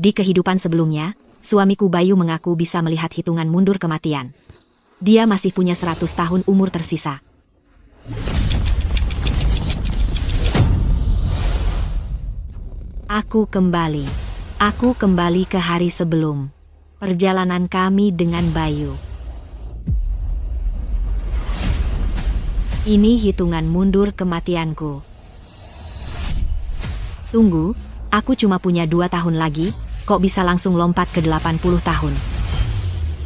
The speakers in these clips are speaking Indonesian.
Di kehidupan sebelumnya, suamiku Bayu mengaku bisa melihat hitungan mundur kematian. Dia masih punya 100 tahun umur tersisa. Aku kembali ke hari sebelum perjalanan kami dengan Bayu. Ini hitungan mundur kematianku. Tunggu, aku cuma punya 2 tahun lagi, kok bisa langsung lompat ke 80 tahun?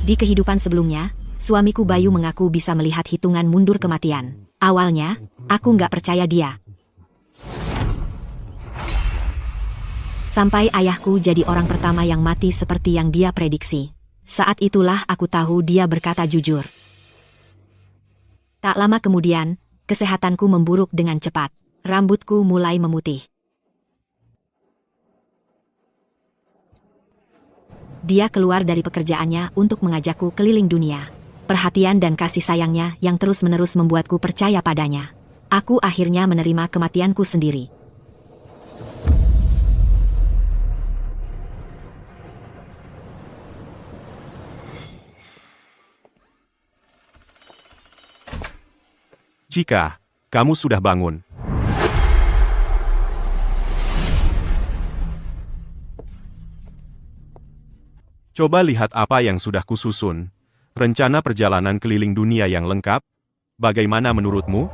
Di kehidupan sebelumnya, suamiku Bayu mengaku bisa melihat hitungan mundur kematian. Awalnya, aku nggak percaya dia. Sampai ayahku jadi orang pertama yang mati seperti yang dia prediksi. Saat itulah aku tahu dia berkata jujur. Tak lama kemudian, kesehatanku memburuk dengan cepat. Rambutku mulai memutih. Dia keluar dari pekerjaannya untuk mengajakku keliling dunia. Perhatian dan kasih sayangnya yang terus-menerus membuatku percaya padanya. Aku akhirnya menerima kematianku sendiri. Chika, kamu sudah bangun. Coba lihat apa yang sudah kususun. Rencana perjalanan keliling dunia yang lengkap. Bagaimana menurutmu?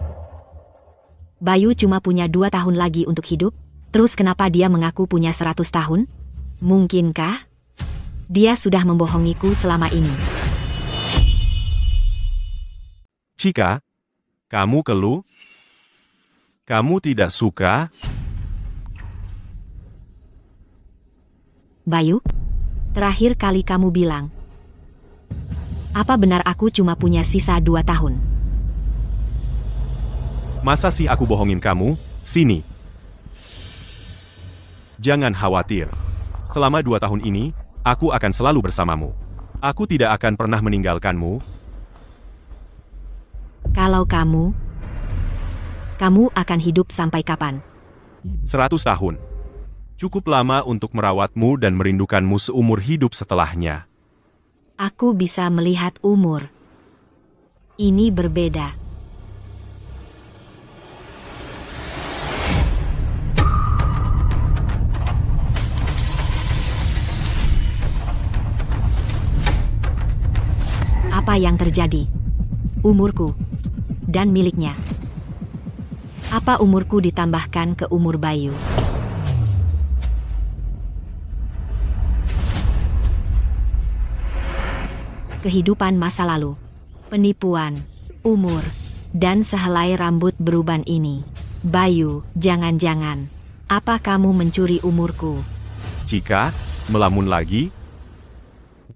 Bayu cuma punya 2 tahun lagi untuk hidup, terus kenapa dia mengaku punya 100 tahun? Mungkinkah dia sudah membohongiku selama ini? Chika, kamu keluh? Kamu tidak suka? Bayu, terakhir kali kamu bilang, apa benar aku cuma punya sisa 2 tahun? Masa sih aku bohongin kamu? Sini. Jangan khawatir. Selama 2 tahun ini, aku akan selalu bersamamu. Aku tidak akan pernah meninggalkanmu. Kalau kamu akan hidup sampai kapan? 100 tahun. Cukup lama untuk merawatmu dan merindukanmu seumur hidup setelahnya. Aku bisa melihat umur. Ini berbeda. Apa yang terjadi? Umurku dan miliknya. Apa umurku ditambahkan ke umur Bayu? Kehidupan masa lalu, penipuan, umur, dan sehelai rambut beruban ini. Bayu, jangan-jangan, apa kamu mencuri umurku? Chika, melamun lagi?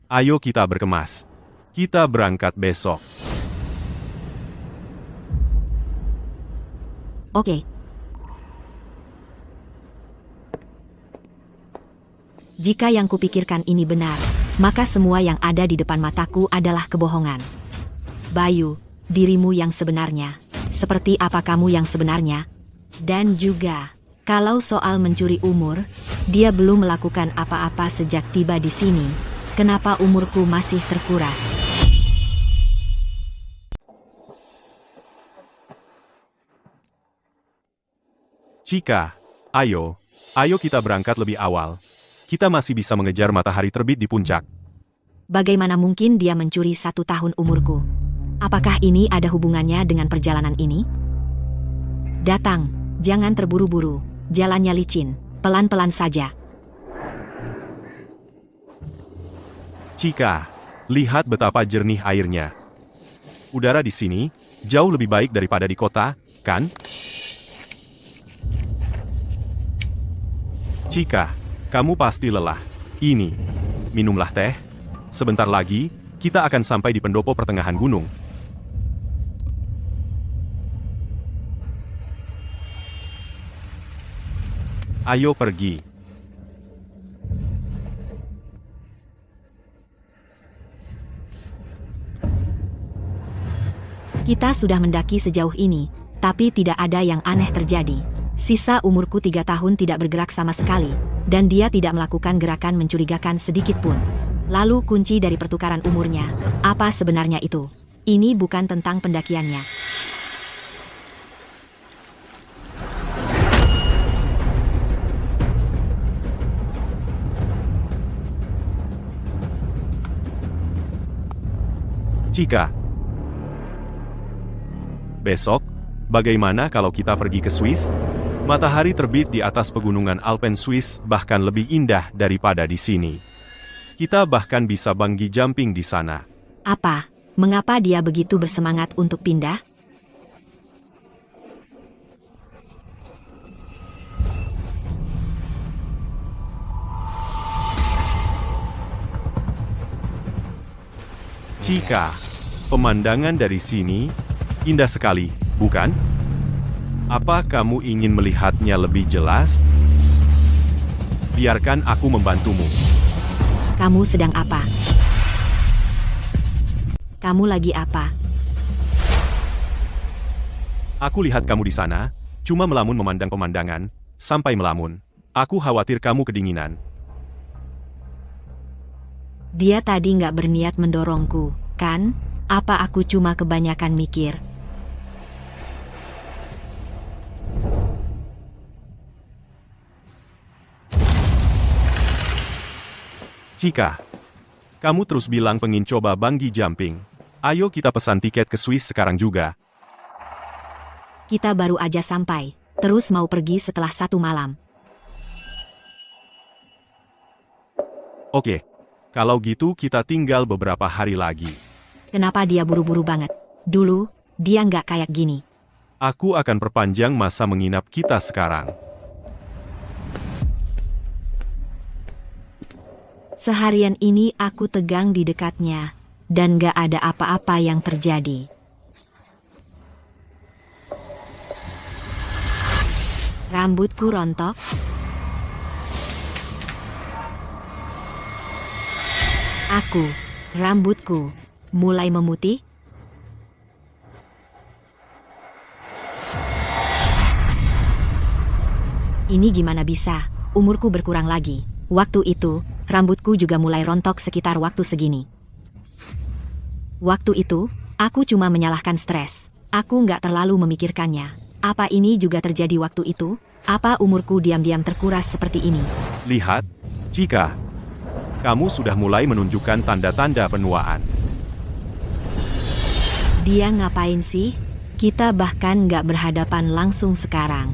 Ayo kita berkemas. Kita berangkat besok. Oke. Jika yang kupikirkan ini benar, maka semua yang ada di depan mataku adalah kebohongan. Bayu, dirimu yang sebenarnya. Seperti apa kamu yang sebenarnya? Dan juga, kalau soal mencuri umur, dia belum melakukan apa-apa sejak tiba di sini. Kenapa umurku masih terkuras? Chika, ayo kita berangkat lebih awal. Kita masih bisa mengejar matahari terbit di puncak. Bagaimana mungkin dia mencuri 1 tahun umurku? Apakah ini ada hubungannya dengan perjalanan ini? Datang, jangan terburu-buru, jalannya licin, pelan-pelan saja. Chika, lihat betapa jernih airnya. Udara di sini jauh lebih baik daripada di kota, kan? Chika, kamu pasti lelah. Ini, minumlah teh. Sebentar lagi, kita akan sampai di pendopo pertengahan gunung. Ayo pergi. Kita sudah mendaki sejauh ini, tapi tidak ada yang aneh terjadi. Sisa umurku 3 tahun tidak bergerak sama sekali, dan dia tidak melakukan gerakan mencurigakan sedikit pun. Lalu kunci dari pertukaran umurnya, apa sebenarnya itu? Ini bukan tentang pendakiannya. Cika. Besok, bagaimana kalau kita pergi ke Swiss? Matahari terbit di atas pegunungan Alpen Swiss bahkan lebih indah daripada di sini. Kita bahkan bisa bungee jumping di sana. Apa? Mengapa dia begitu bersemangat untuk pindah? Cika, pemandangan dari sini indah sekali, bukan? Apa kamu ingin melihatnya lebih jelas? Biarkan aku membantumu. Kamu sedang apa? Kamu lagi apa? Aku lihat kamu di sana, cuma melamun memandang pemandangan, sampai melamun. Aku khawatir kamu kedinginan. Dia tadi nggak berniat mendorongku, kan? Apa aku cuma kebanyakan mikir? Cika, kamu terus bilang pengen coba bungee jumping. Ayo kita pesan tiket ke Swiss sekarang juga. Kita baru aja sampai, terus mau pergi setelah 1 malam. Oke, kalau gitu kita tinggal beberapa hari lagi. Kenapa dia buru-buru banget? Dulu, dia nggak kayak gini. Aku akan perpanjang masa menginap kita sekarang. Seharian ini aku tegang di dekatnya, dan gak ada apa-apa yang terjadi. Rambutku rontok. Rambutku, mulai memutih. Ini gimana bisa? Umurku berkurang lagi. Waktu itu, rambutku juga mulai rontok sekitar waktu segini. Waktu itu, aku cuma menyalahkan stres. Aku nggak terlalu memikirkannya. Apa ini juga terjadi waktu itu? Apa umurku diam-diam terkuras seperti ini? Lihat, Cika. Kamu sudah mulai menunjukkan tanda-tanda penuaan. Dia ngapain sih? Kita bahkan nggak berhadapan langsung sekarang.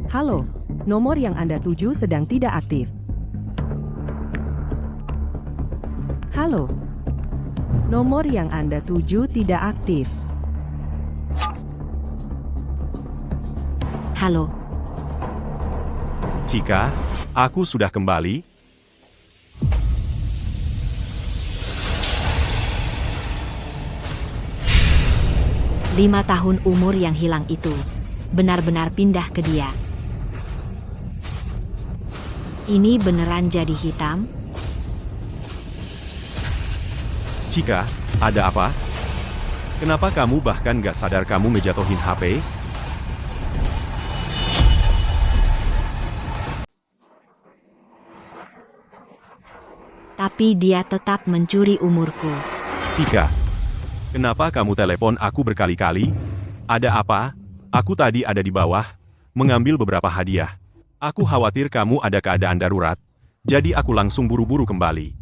Halo, nomor yang Anda tuju sedang tidak aktif. Halo, nomor yang Anda tuju tidak aktif. Halo, Cika, aku sudah kembali. Lima tahun umur yang hilang itu benar-benar pindah ke dia. Ini beneran jadi hitam? Cika, ada apa? Kenapa kamu bahkan gak sadar kamu ngejatohin HP? Tapi dia tetap mencuri umurku. Cika, kenapa kamu telepon aku berkali-kali? Ada apa? Aku tadi ada di bawah, mengambil beberapa hadiah. Aku khawatir kamu ada keadaan darurat, jadi aku langsung buru-buru kembali.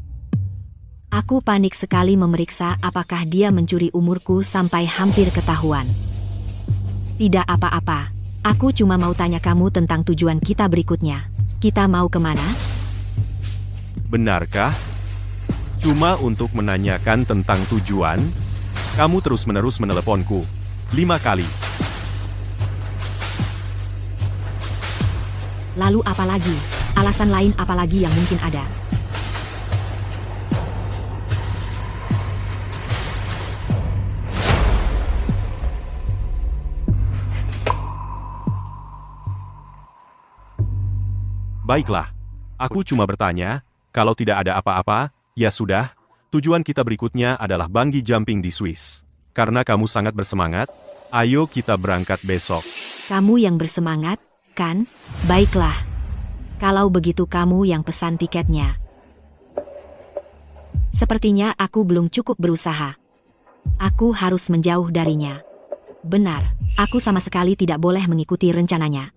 Aku panik sekali memeriksa apakah dia mencuri umurku sampai hampir ketahuan. Tidak apa-apa. Aku cuma mau tanya kamu tentang tujuan kita berikutnya. Kita mau kemana? Benarkah? Cuma untuk menanyakan tentang tujuan, kamu terus-menerus meneleponku. 5 kali. Lalu apa lagi? Alasan lain apa lagi yang mungkin ada? Baiklah. Aku cuma bertanya, kalau tidak ada apa-apa, ya sudah, tujuan kita berikutnya adalah bungee jumping di Swiss. Karena kamu sangat bersemangat, Ayo kita berangkat besok. Kamu yang bersemangat, kan? Baiklah. Kalau begitu kamu yang pesan tiketnya. Sepertinya aku belum cukup berusaha. Aku harus menjauh darinya. Benar, aku sama sekali tidak boleh mengikuti rencananya.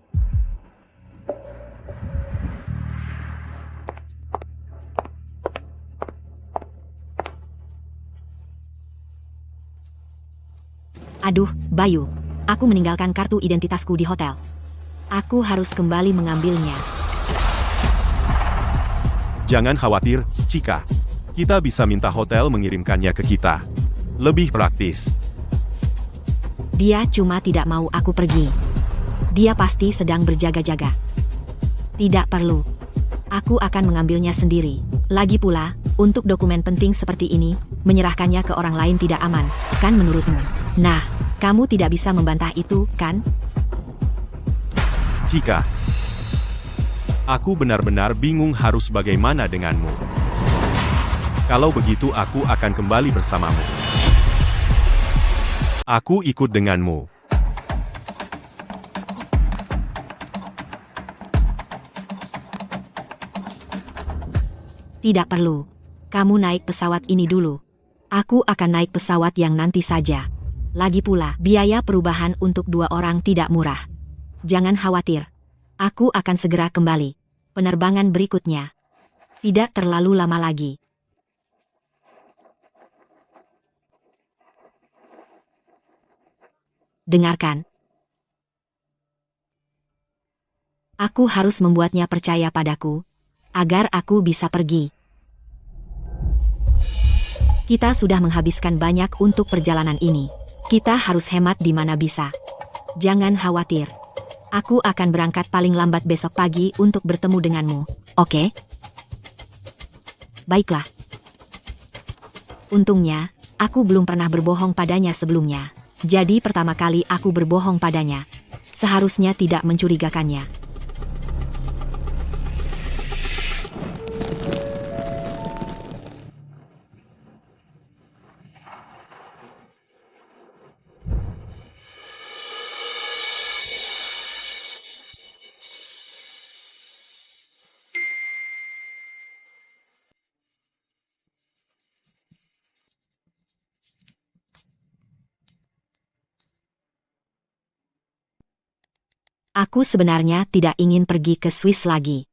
Aduh, Bayu. Aku meninggalkan kartu identitasku di hotel. Aku harus kembali mengambilnya. Jangan khawatir, Chika. Kita bisa minta hotel mengirimkannya ke kita. Lebih praktis. Dia cuma tidak mau aku pergi. Dia pasti sedang berjaga-jaga. Tidak perlu. Aku akan mengambilnya sendiri. Lagi pula, untuk dokumen penting seperti ini, menyerahkannya ke orang lain tidak aman, kan menurutmu? Nah, kamu tidak bisa membantah itu, kan? Chika. Aku benar-benar bingung harus bagaimana denganmu. Kalau begitu aku akan kembali bersamamu. Aku ikut denganmu. Tidak perlu. Kamu naik pesawat ini dulu. Aku akan naik pesawat yang nanti saja. Lagi pula, biaya perubahan untuk 2 orang tidak murah. Jangan khawatir. Aku akan segera kembali. Penerbangan berikutnya. Tidak terlalu lama lagi. Dengarkan. Aku harus membuatnya percaya padaku, agar aku bisa pergi. Kita sudah menghabiskan banyak untuk perjalanan ini. Kita harus hemat di mana bisa. Jangan khawatir. Aku akan berangkat paling lambat besok pagi untuk bertemu denganmu, oke? Baiklah. Untungnya, aku belum pernah berbohong padanya sebelumnya. Jadi pertama kali aku berbohong padanya. Seharusnya tidak mencurigakannya. Aku sebenarnya tidak ingin pergi ke Swiss lagi.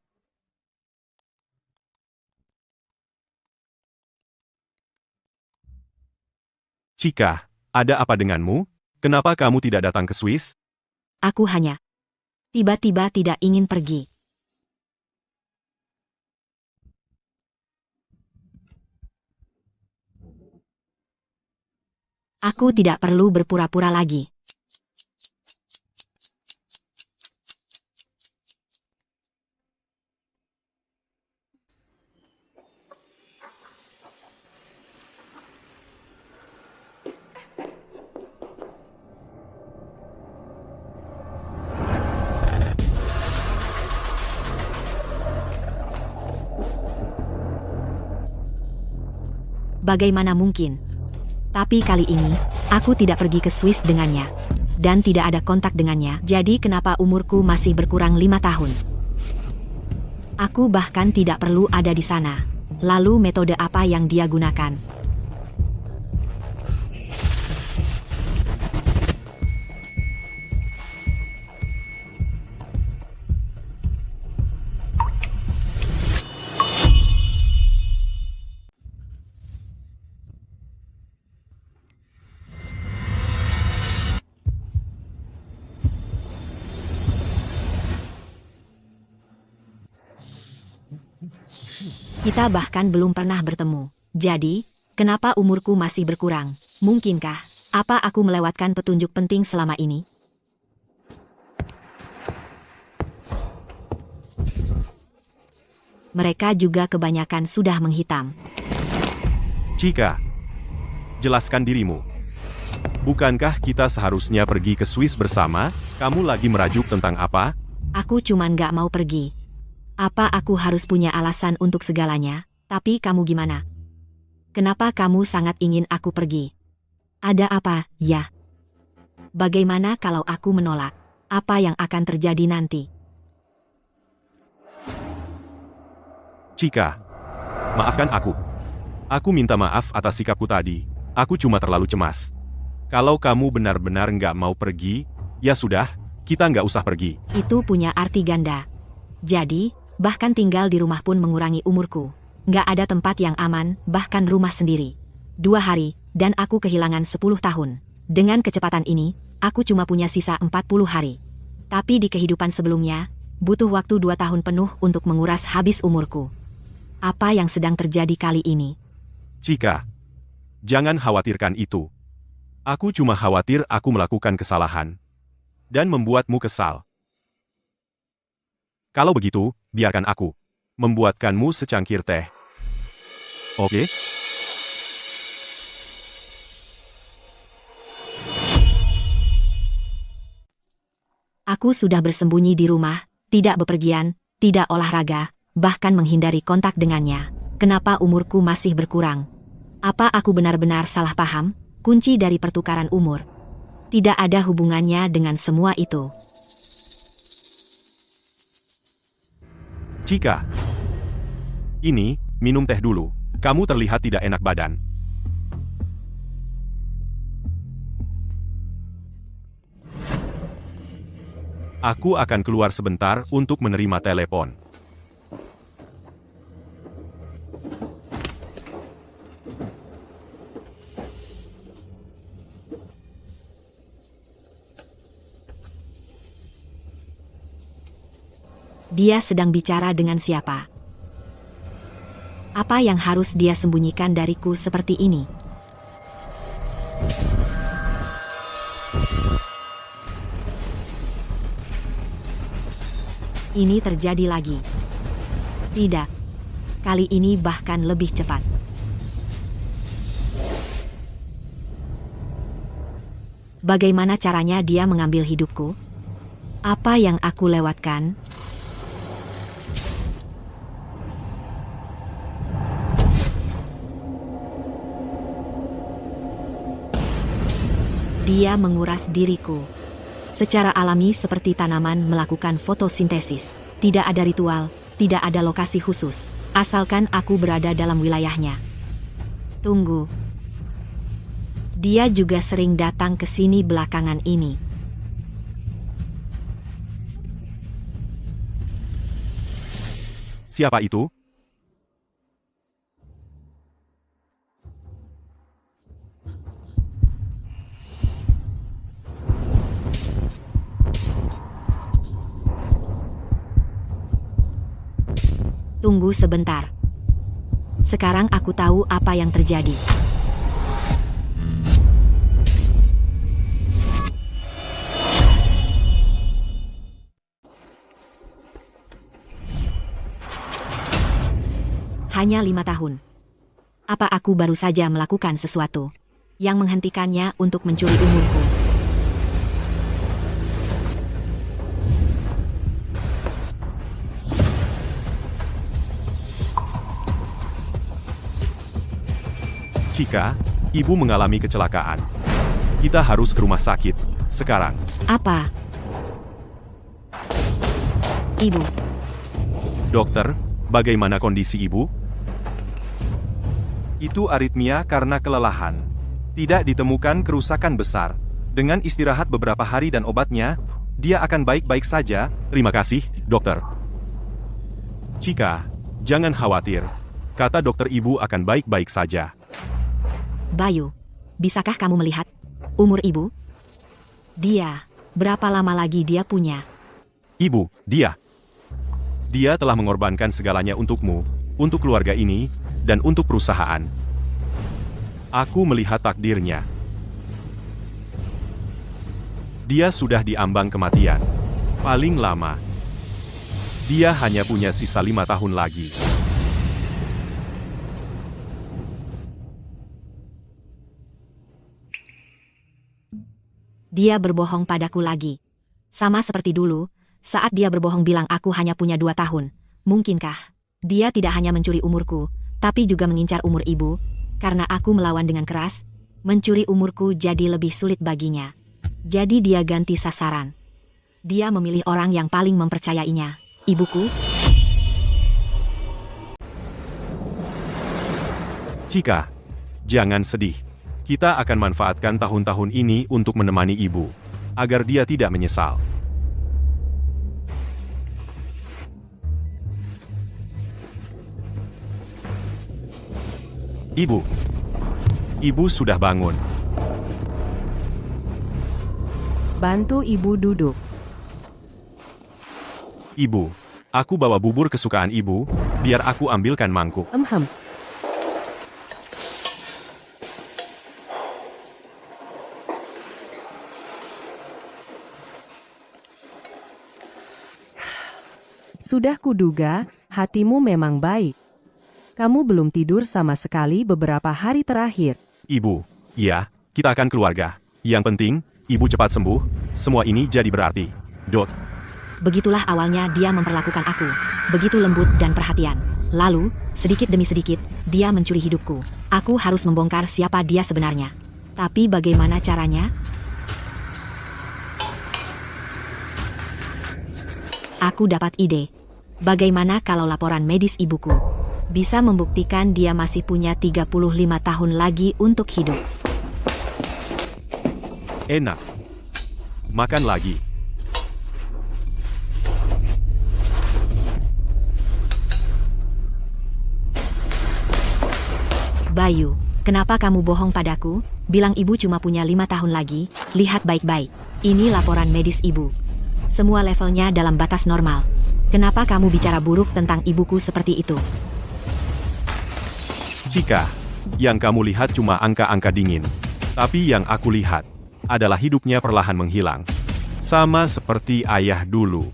Chika, ada apa denganmu? Kenapa kamu tidak datang ke Swiss? Aku hanya tiba-tiba tidak ingin pergi. Aku tidak perlu berpura-pura lagi. Bagaimana mungkin? Tapi kali ini, aku tidak pergi ke Swiss dengannya. Dan tidak ada kontak dengannya, jadi kenapa umurku masih berkurang 5 tahun? Aku bahkan tidak perlu ada di sana. Lalu metode apa yang dia gunakan? Kita bahkan belum pernah bertemu. Jadi, kenapa umurku masih berkurang? Mungkinkah, apa aku melewatkan petunjuk penting selama ini? Mereka juga kebanyakan sudah menghitam. Chika, jelaskan dirimu. Bukankah kita seharusnya pergi ke Swiss bersama? Kamu lagi merajuk tentang apa? Aku cuman gak mau pergi. Apa aku harus punya alasan untuk segalanya? Tapi kamu gimana? Kenapa kamu sangat ingin aku pergi? Ada apa, ya? Bagaimana kalau aku menolak? Apa yang akan terjadi nanti? Chika, maafkan aku. Aku minta maaf atas sikapku tadi. Aku cuma terlalu cemas. Kalau kamu benar-benar nggak mau pergi, ya sudah, kita nggak usah pergi. Itu punya arti ganda. Jadi, bahkan tinggal di rumah pun mengurangi umurku. Nggak ada tempat yang aman, bahkan rumah sendiri. 2 hari, dan aku kehilangan 10 tahun. Dengan kecepatan ini, aku cuma punya sisa 40 hari. Tapi di kehidupan sebelumnya, butuh waktu 2 tahun penuh untuk menguras habis umurku. Apa yang sedang terjadi kali ini? Chika, jangan khawatirkan itu. Aku cuma khawatir aku melakukan kesalahan dan membuatmu kesal. Kalau begitu, biarkan aku membuatkanmu secangkir teh. Oke? Aku sudah bersembunyi di rumah, tidak bepergian, tidak olahraga, bahkan menghindari kontak dengannya. Kenapa umurku masih berkurang? Apa aku benar-benar salah paham? Kunci dari pertukaran umur tidak ada hubungannya dengan semua itu. Chika, ini, minum teh dulu. Kamu terlihat tidak enak badan. Aku akan keluar sebentar untuk menerima telepon. Dia sedang bicara dengan siapa? Apa yang harus dia sembunyikan dariku seperti ini? Ini terjadi lagi. Tidak. Kali ini bahkan lebih cepat. Bagaimana caranya dia mengambil hidupku? Apa yang aku lewatkan? Dia menguras diriku. Secara alami seperti tanaman melakukan fotosintesis. Tidak ada ritual, tidak ada lokasi khusus. Asalkan aku berada dalam wilayahnya. Tunggu. Dia juga sering datang ke sini belakangan ini. Siapa itu? Tunggu sebentar. Sekarang aku tahu apa yang terjadi. Hanya 5 tahun. Apa aku baru saja melakukan sesuatu yang menghentikannya untuk mencuri umurku? Chika, ibu mengalami kecelakaan. Kita harus ke rumah sakit sekarang. Apa? Ibu, Dokter, bagaimana kondisi ibu? Itu aritmia karena kelelahan. Tidak ditemukan kerusakan besar. Dengan istirahat beberapa hari dan obatnya, dia akan baik-baik saja. Terima kasih, dokter. Chika, jangan khawatir. Kata dokter ibu akan baik-baik saja. Bayu, bisakah kamu melihat umur ibu? Dia, berapa lama lagi dia punya? Ibu, dia. Dia telah mengorbankan segalanya untukmu, untuk keluarga ini, dan untuk perusahaan. Aku melihat takdirnya. Dia sudah diambang kematian. Paling lama. Dia hanya punya sisa 5 tahun lagi. Dia berbohong padaku lagi. Sama seperti dulu, saat dia berbohong bilang aku hanya punya 2 tahun. Mungkinkah dia tidak hanya mencuri umurku, tapi juga mengincar umur ibu? Karena aku melawan dengan keras, mencuri umurku jadi lebih sulit baginya. Jadi dia ganti sasaran. Dia memilih orang yang paling mempercayainya. Ibuku? Chika, jangan sedih. Kita akan manfaatkan tahun-tahun ini untuk menemani ibu, agar dia tidak menyesal. Ibu. Ibu sudah bangun. Bantu ibu duduk. Ibu, aku bawa bubur kesukaan ibu, biar aku ambilkan mangkuk. Sudah kuduga, hatimu memang baik. Kamu belum tidur sama sekali beberapa hari terakhir. Ibu, iya, kita akan keluarga. Yang penting, ibu cepat sembuh, semua ini jadi berarti. Dot. Begitulah awalnya dia memperlakukan aku. Begitu lembut dan perhatian. Lalu, sedikit demi sedikit, dia mencuri hidupku. Aku harus membongkar siapa dia sebenarnya. Tapi bagaimana caranya? Aku dapat ide. Bagaimana kalau laporan medis ibuku bisa membuktikan dia masih punya 35 tahun lagi untuk hidup? Enak. Makan lagi. Bayu, kenapa kamu bohong padaku? Bilang ibu cuma punya 5 tahun lagi. Lihat baik-baik. Ini laporan medis ibu. Semua levelnya dalam batas normal. Kenapa kamu bicara buruk tentang ibuku seperti itu? Chika, yang kamu lihat cuma angka-angka dingin. Tapi yang aku lihat adalah hidupnya perlahan menghilang. Sama seperti ayah dulu.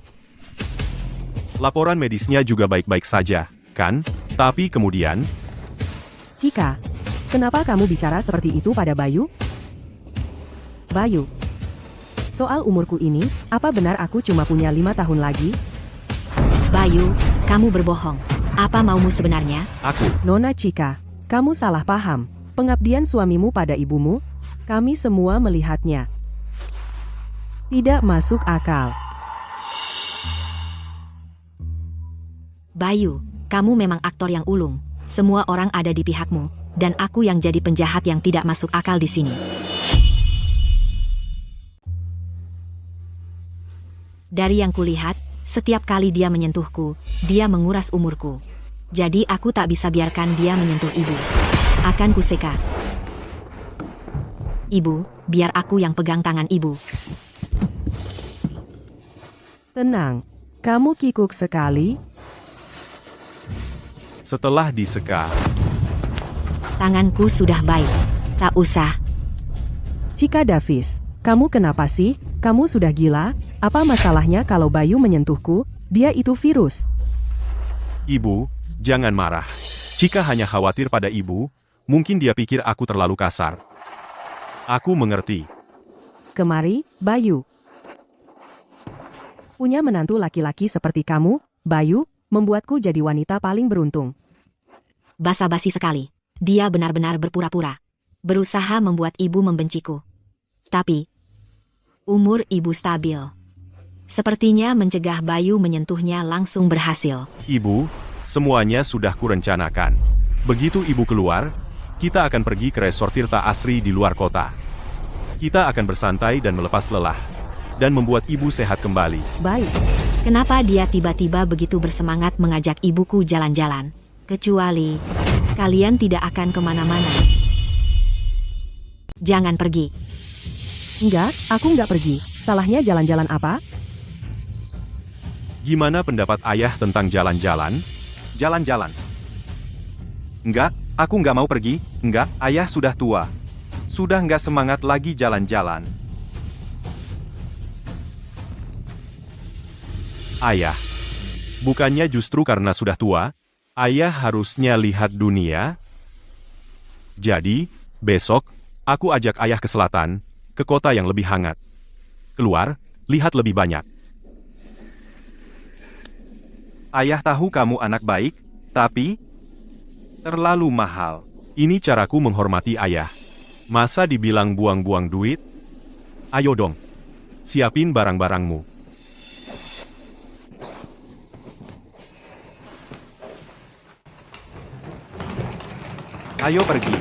Laporan medisnya juga baik-baik saja, kan? Tapi kemudian, Chika, kenapa kamu bicara seperti itu pada Bayu? Bayu, soal umurku ini, apa benar aku cuma punya 5 tahun lagi? Bayu, kamu berbohong. Apa maumu sebenarnya? aku, Nona Chika, kamu salah paham. Pengabdian suamimu pada ibumu, kami semua melihatnya. Tidak masuk akal. Bayu, kamu memang aktor yang ulung. Semua orang ada di pihakmu, dan aku yang jadi penjahat yang tidak masuk akal di sini. Dari yang kulihat, setiap kali dia menyentuhku, dia menguras umurku. Jadi aku tak bisa biarkan dia menyentuh ibu. Akan kuseka. Ibu, biar aku yang pegang tangan ibu. Tenang, kamu kikuk sekali. setelah diseka, Tanganku sudah baik. Tak usah. Chika Davis, kamu kenapa sih? Kamu sudah gila? Apa masalahnya kalau Bayu menyentuhku? Dia itu virus. ibu, jangan marah. Chika hanya khawatir pada ibu, mungkin dia pikir aku terlalu kasar. Aku mengerti. Kemari, Bayu. Punya menantu laki-laki seperti kamu, Bayu, membuatku jadi wanita paling beruntung. Basa-basi sekali. Dia benar-benar berpura-pura. Berusaha membuat ibu membenciku. Tapi, umur ibu stabil. Sepertinya mencegah Bayu menyentuhnya langsung berhasil. Ibu, semuanya sudah kurencanakan. Begitu ibu keluar, kita akan pergi ke resort Tirta Asri di luar kota. Kita akan bersantai dan melepas lelah. Dan membuat ibu sehat kembali. Baik. Kenapa dia tiba-tiba begitu bersemangat mengajak ibuku jalan-jalan? Kecuali, kalian tidak akan kemana-mana. Jangan pergi. Enggak, aku enggak pergi. Salahnya jalan-jalan apa? Gimana pendapat ayah tentang jalan-jalan? Jalan-jalan. Enggak, aku nggak mau pergi. Enggak, ayah sudah tua. Sudah nggak semangat lagi jalan-jalan. Ayah, bukannya justru karena sudah tua, ayah harusnya lihat dunia. Jadi, besok, aku ajak ayah ke selatan, ke kota yang lebih hangat. Keluar, lihat lebih banyak. Ayah tahu kamu anak baik, tapi terlalu mahal. Ini caraku menghormati ayah. Masa dibilang buang-buang duit? Ayo dong. Siapin barang-barangmu. Ayo pergi.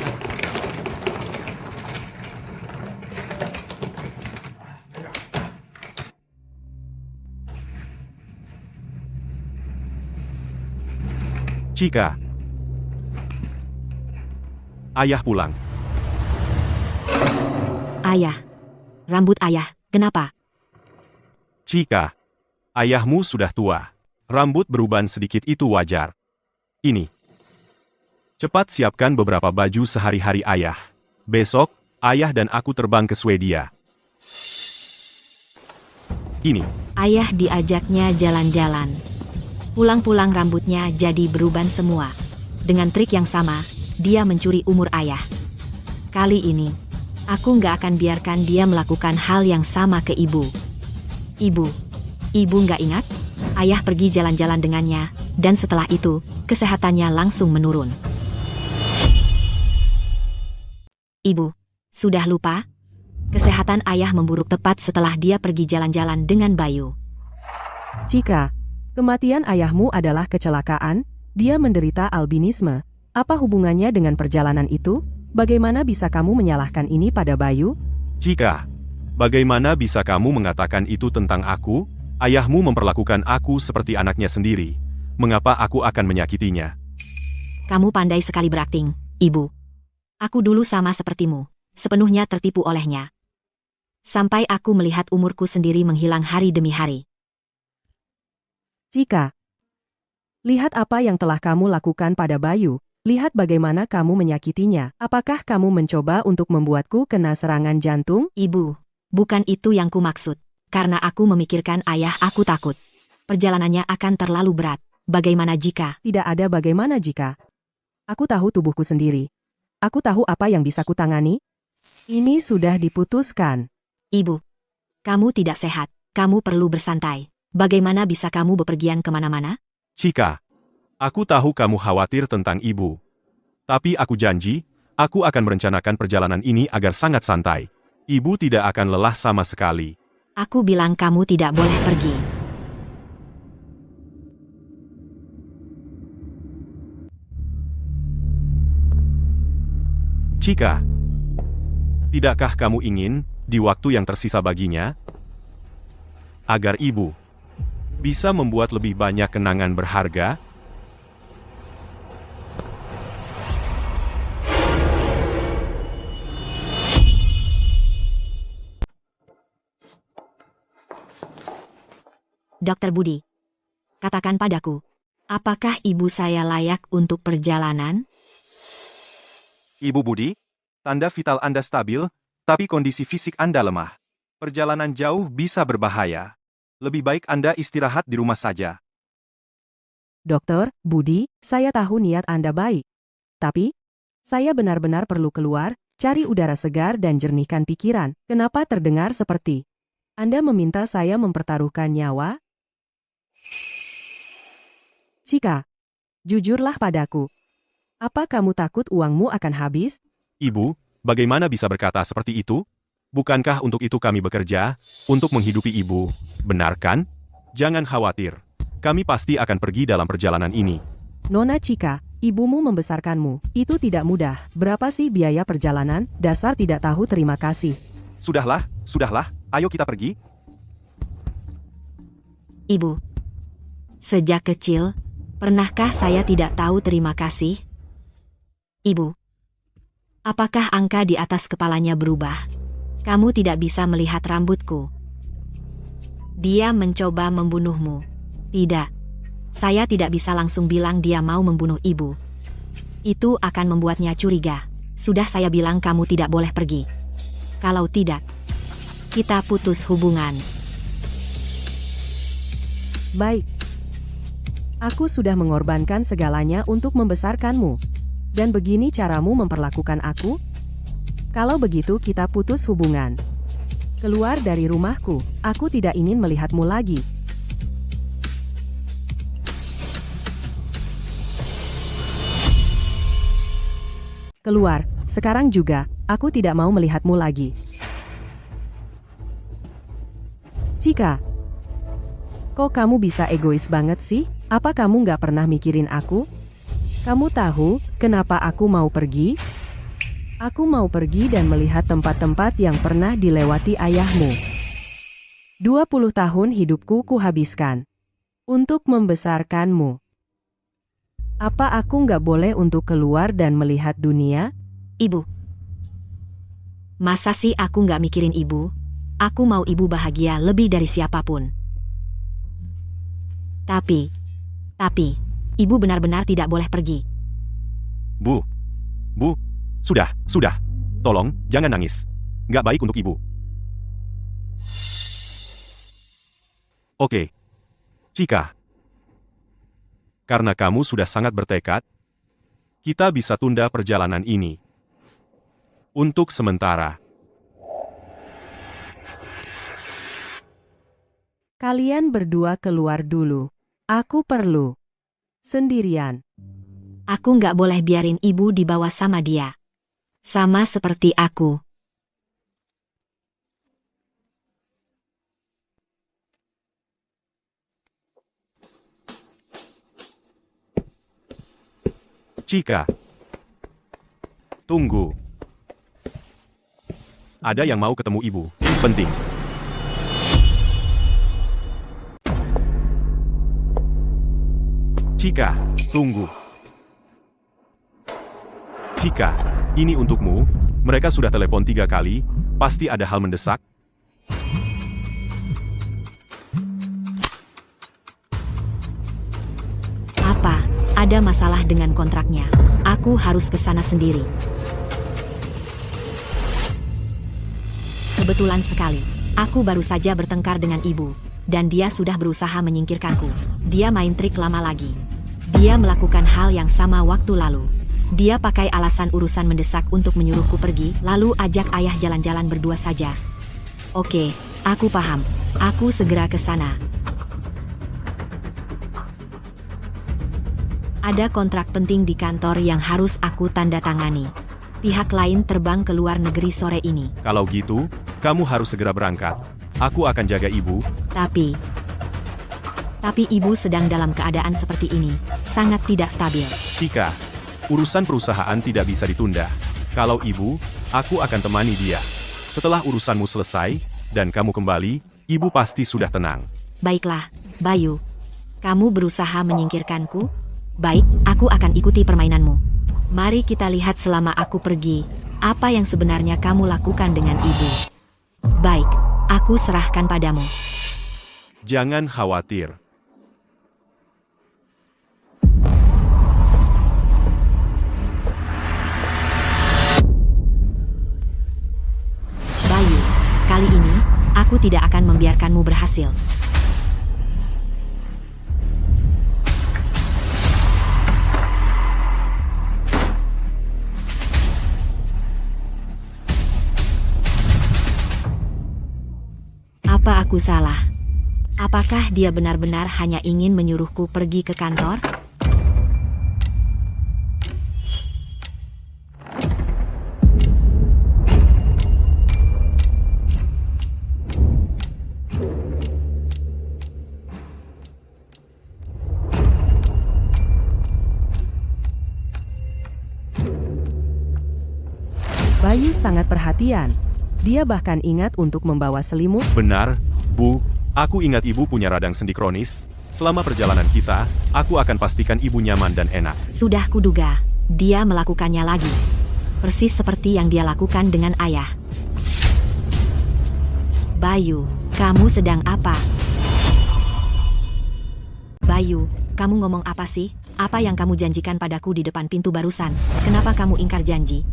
Chika. Ayah pulang. Ayah. Rambut ayah, kenapa? Chika. Ayahmu sudah tua. Rambut beruban sedikit itu wajar. Ini. Cepat siapkan beberapa baju sehari-hari ayah. Besok, ayah dan aku terbang ke Swedia. Ini. Ayah diajaknya jalan-jalan. Pulang-pulang rambutnya jadi beruban semua. Dengan trik yang sama, dia mencuri umur ayah. Kali ini, aku nggak akan biarkan dia melakukan hal yang sama ke ibu. Ibu nggak ingat? Ayah pergi jalan-jalan dengannya, dan setelah itu, kesehatannya langsung menurun. Ibu, sudah lupa? Kesehatan ayah memburuk tepat setelah dia pergi jalan-jalan dengan Bayu. Chika, kematian ayahmu adalah kecelakaan, dia menderita albinisme. Apa hubungannya dengan perjalanan itu? Bagaimana bisa kamu menyalahkan ini pada Bayu? Chika, bagaimana bisa kamu mengatakan itu tentang aku? Ayahmu memperlakukan aku seperti anaknya sendiri. Mengapa aku akan menyakitinya? Kamu pandai sekali berakting, Ibu. Aku dulu sama sepertimu, sepenuhnya tertipu olehnya. Sampai aku melihat umurku sendiri menghilang hari demi hari. Chika, lihat apa yang telah kamu lakukan pada Bayu. Lihat bagaimana kamu menyakitinya. Apakah kamu mencoba untuk membuatku kena serangan jantung? Ibu, bukan itu yang kumaksud. Karena aku memikirkan ayah, aku takut. Perjalanannya akan terlalu berat. Bagaimana jika? Tidak ada bagaimana jika. Aku tahu tubuhku sendiri. Aku tahu apa yang bisa kutangani. Ini sudah diputuskan. Ibu, kamu tidak sehat. Kamu perlu bersantai. Bagaimana bisa kamu bepergian kemana-mana? Chika, aku tahu kamu khawatir tentang ibu. Tapi aku janji, aku akan merencanakan perjalanan ini agar sangat santai. Ibu tidak akan lelah sama sekali. Aku bilang kamu tidak boleh pergi. Chika, tidakkah kamu ingin, di waktu yang tersisa baginya, agar ibu bisa membuat lebih banyak kenangan berharga? Dokter Budi, katakan padaku, apakah ibu saya layak untuk perjalanan? Ibu Budi, tanda vital Anda stabil, tapi kondisi fisik Anda lemah. Perjalanan jauh bisa berbahaya. Lebih baik Anda istirahat di rumah saja. Dokter, Budi, saya tahu niat Anda baik. Tapi, saya benar-benar perlu keluar, cari udara segar dan jernihkan pikiran. Kenapa terdengar seperti Anda meminta saya mempertaruhkan nyawa? Chika, jujurlah padaku. Apa kamu takut uangmu akan habis? Ibu, bagaimana bisa berkata seperti itu? Bukankah untuk itu kami bekerja, untuk menghidupi ibu, benar kan? Jangan khawatir, kami pasti akan pergi dalam perjalanan ini. Nona Chika, ibumu membesarkanmu, itu tidak mudah. Berapa sih biaya perjalanan? Dasar tidak tahu terima kasih. Sudahlah, ayo kita pergi. Ibu, sejak kecil, pernahkah saya tidak tahu terima kasih? Ibu, apakah angka di atas kepalanya berubah? Kamu tidak bisa melihat rambutku. Dia mencoba membunuhmu. Tidak. Saya tidak bisa langsung bilang dia mau membunuh ibu. Itu akan membuatnya curiga. Sudah saya bilang kamu tidak boleh pergi. Kalau tidak, kita putus hubungan. Baik. Aku sudah mengorbankan segalanya untuk membesarkanmu. Dan begini caramu memperlakukan aku? Kalau begitu kita putus hubungan. Keluar dari rumahku, aku tidak ingin melihatmu lagi. Keluar, sekarang juga, aku tidak mau melihatmu lagi. Cika, kok kamu bisa egois banget sih? Apa kamu nggak pernah mikirin aku? Kamu tahu kenapa aku mau pergi? Aku mau pergi dan melihat tempat-tempat yang pernah dilewati ayahmu. 20 tahun hidupku kuhabiskan untuk membesarkanmu. Apa aku nggak boleh untuk keluar dan melihat dunia? Ibu. Masa sih aku nggak mikirin ibu? Aku mau ibu bahagia lebih dari siapapun. Tapi, ibu benar-benar tidak boleh pergi. Bu, sudah. Tolong, jangan nangis. Nggak baik untuk ibu. Oke. Cika. Karena kamu sudah sangat bertekad, kita bisa tunda perjalanan ini. Untuk sementara. Kalian berdua keluar dulu. Aku perlu sendirian. Aku nggak boleh biarin ibu dibawa sama dia. Sama seperti aku. Cika. Tunggu. Ada yang mau ketemu ibu. Penting. Cika, tunggu. Cika, ini untukmu. Mereka sudah telepon 3 kali. Pasti ada hal mendesak. Apa? Ada masalah dengan kontraknya. Aku harus ke sana sendiri. Kebetulan sekali. Aku baru saja bertengkar dengan ibu. Dan dia sudah berusaha menyingkirkanku. Dia main trik lama lagi. Dia melakukan hal yang sama waktu lalu. Dia pakai alasan urusan mendesak untuk menyuruhku pergi, lalu ajak ayah jalan-jalan berdua saja. Oke, aku paham. Aku segera ke sana. Ada kontrak penting di kantor yang harus aku tanda tangani. Pihak lain terbang ke luar negeri sore ini. Kalau gitu, kamu harus segera berangkat. Aku akan jaga ibu. Tapi ibu sedang dalam keadaan seperti ini, sangat tidak stabil. Cika, urusan perusahaan tidak bisa ditunda. Kalau ibu, aku akan temani dia. Setelah urusanmu selesai, dan kamu kembali, ibu pasti sudah tenang. Baiklah, Bayu. Kamu berusaha menyingkirkanku? Baik, aku akan ikuti permainanmu. Mari kita lihat selama aku pergi, apa yang sebenarnya kamu lakukan dengan ibu. Baik, aku serahkan padamu. Jangan khawatir. Bayu, kali ini, aku tidak akan membiarkanmu berhasil. Apa aku salah? Apakah dia benar-benar hanya ingin menyuruhku pergi ke kantor? Bayu sangat perhatian. Dia bahkan ingat untuk membawa selimut. Benar, Bu. Aku ingat ibu punya radang sendi kronis. Selama perjalanan kita, aku akan pastikan ibu nyaman dan enak. Sudah kuduga, dia melakukannya lagi. Persis seperti yang dia lakukan dengan ayah. Bayu, kamu sedang apa? Bayu, kamu ngomong apa sih? Apa yang kamu janjikan padaku di depan pintu barusan? Kenapa kamu ingkar janji?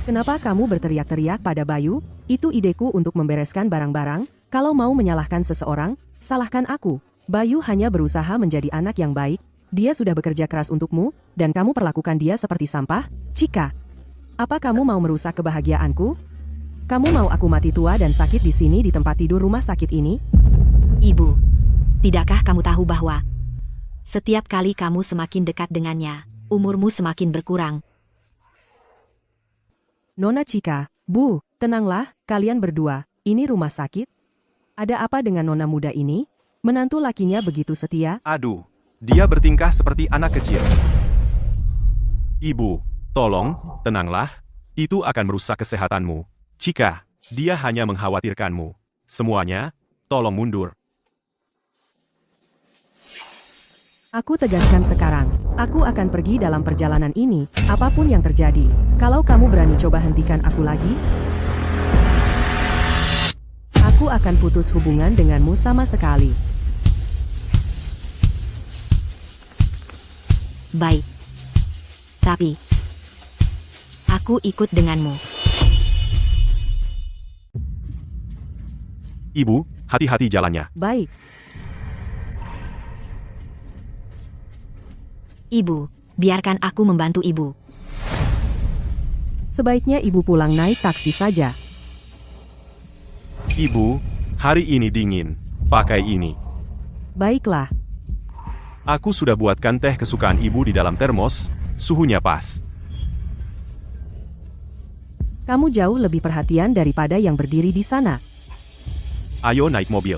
Kenapa kamu berteriak-teriak pada Bayu? Itu ideku untuk membereskan barang-barang. Kalau mau menyalahkan seseorang, salahkan aku. Bayu hanya berusaha menjadi anak yang baik. Dia sudah bekerja keras untukmu, dan kamu perlakukan dia seperti sampah. Cika, apa kamu mau merusak kebahagiaanku? Kamu mau aku mati tua dan sakit di sini di tempat tidur rumah sakit ini? Ibu, tidakkah kamu tahu bahwa setiap kali kamu semakin dekat dengannya, umurmu semakin berkurang? Nona Chika, Bu, tenanglah, kalian berdua, ini rumah sakit. Ada apa dengan nona muda ini? Menantu lakinya begitu setia? Aduh, dia bertingkah seperti anak kecil. Ibu, tolong, tenanglah. Itu akan merusak kesehatanmu. Chika, dia hanya mengkhawatirkanmu. Semuanya, tolong mundur. Aku tegaskan sekarang, aku akan pergi dalam perjalanan ini, apapun yang terjadi. Kalau kamu berani coba hentikan aku lagi, aku akan putus hubungan denganmu sama sekali. Baik. Tapi, aku ikut denganmu. Ibu, hati-hati jalannya. Baik, Ibu, biarkan aku membantu ibu. sebaiknya ibu pulang naik taksi saja. Ibu, hari ini dingin. Pakai ini. Baiklah, Aku sudah buatkan teh kesukaan ibu di dalam termos. Suhunya pas. kamu jauh lebih perhatian daripada yang berdiri di sana. Ayo naik mobil.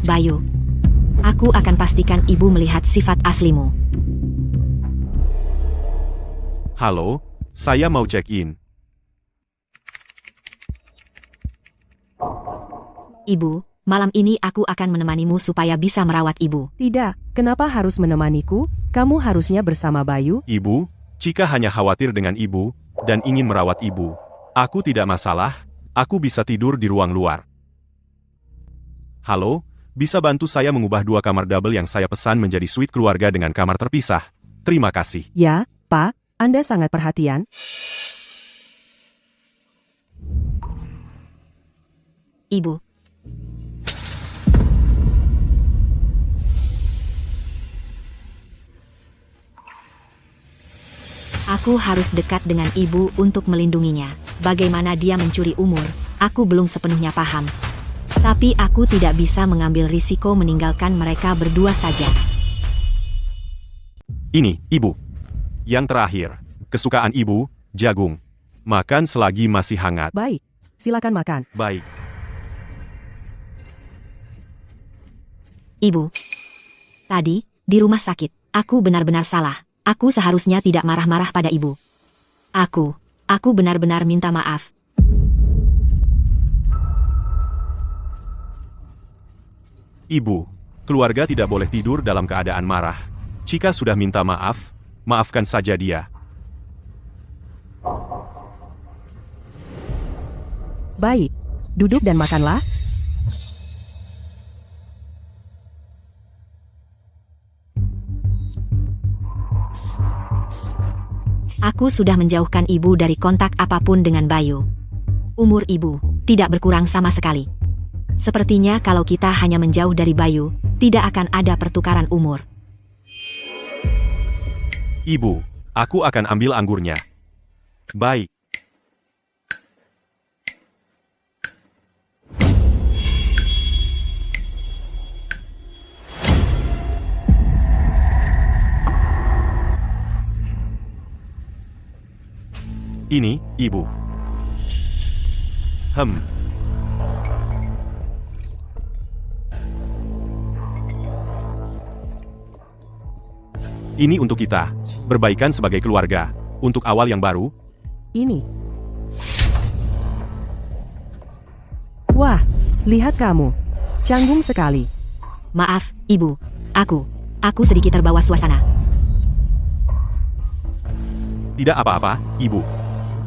Bayu, aku akan pastikan ibu melihat sifat aslimu. Halo, saya mau check-in. Ibu, malam ini aku akan menemanimu supaya bisa merawat ibu. Tidak, kenapa harus menemaniku? Kamu harusnya bersama Bayu. Ibu, Chika hanya khawatir dengan ibu, dan ingin merawat ibu. Aku tidak masalah, aku bisa tidur di ruang luar. Halo, bisa bantu saya mengubah 2 kamar double yang saya pesan menjadi suite keluarga dengan kamar terpisah? Terima kasih. Ya, Pak, Anda sangat perhatian. Ibu. Aku harus dekat dengan ibu untuk melindunginya. Bagaimana dia mencuri umur, aku belum sepenuhnya paham. Tapi aku tidak bisa mengambil risiko meninggalkan mereka berdua saja. Ini, ibu. Yang terakhir, kesukaan ibu, jagung. Makan selagi masih hangat. Baik, silakan makan. Baik. Ibu. Tadi, di rumah sakit, aku benar-benar salah. Aku seharusnya tidak marah-marah pada ibu. Aku benar-benar minta maaf. Ibu, keluarga tidak boleh tidur dalam keadaan marah. Chika sudah minta maaf, maafkan saja dia. Baik, duduk dan makanlah. Aku sudah menjauhkan ibu dari kontak apapun dengan Bayu. Umur ibu tidak berkurang sama sekali. Sepertinya kalau kita hanya menjauh dari Bayu, tidak akan ada pertukaran umur. Ibu, aku akan ambil anggurnya. Baik. Ini, ibu. Ini untuk kita. Berbaikan sebagai keluarga. Untuk awal yang baru. Ini. Wah, lihat kamu. Canggung sekali. Maaf, ibu. Aku sedikit terbawa suasana. Tidak apa-apa, ibu.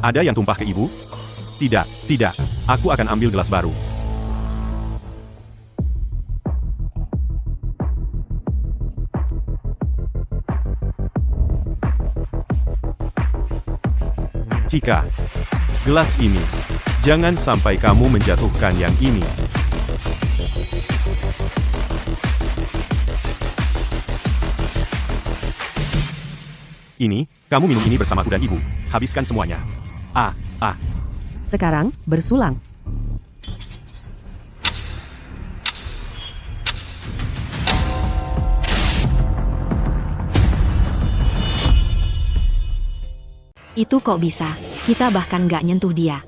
Ada yang tumpah ke ibu? Tidak. Aku akan ambil gelas baru. Chika, gelas ini. Jangan sampai kamu menjatuhkan yang ini. Ini, kamu minum ini bersamaku dan ibu. Habiskan semuanya. Sekarang, bersulang. Itu kok bisa? Kita bahkan nggak nyentuh dia.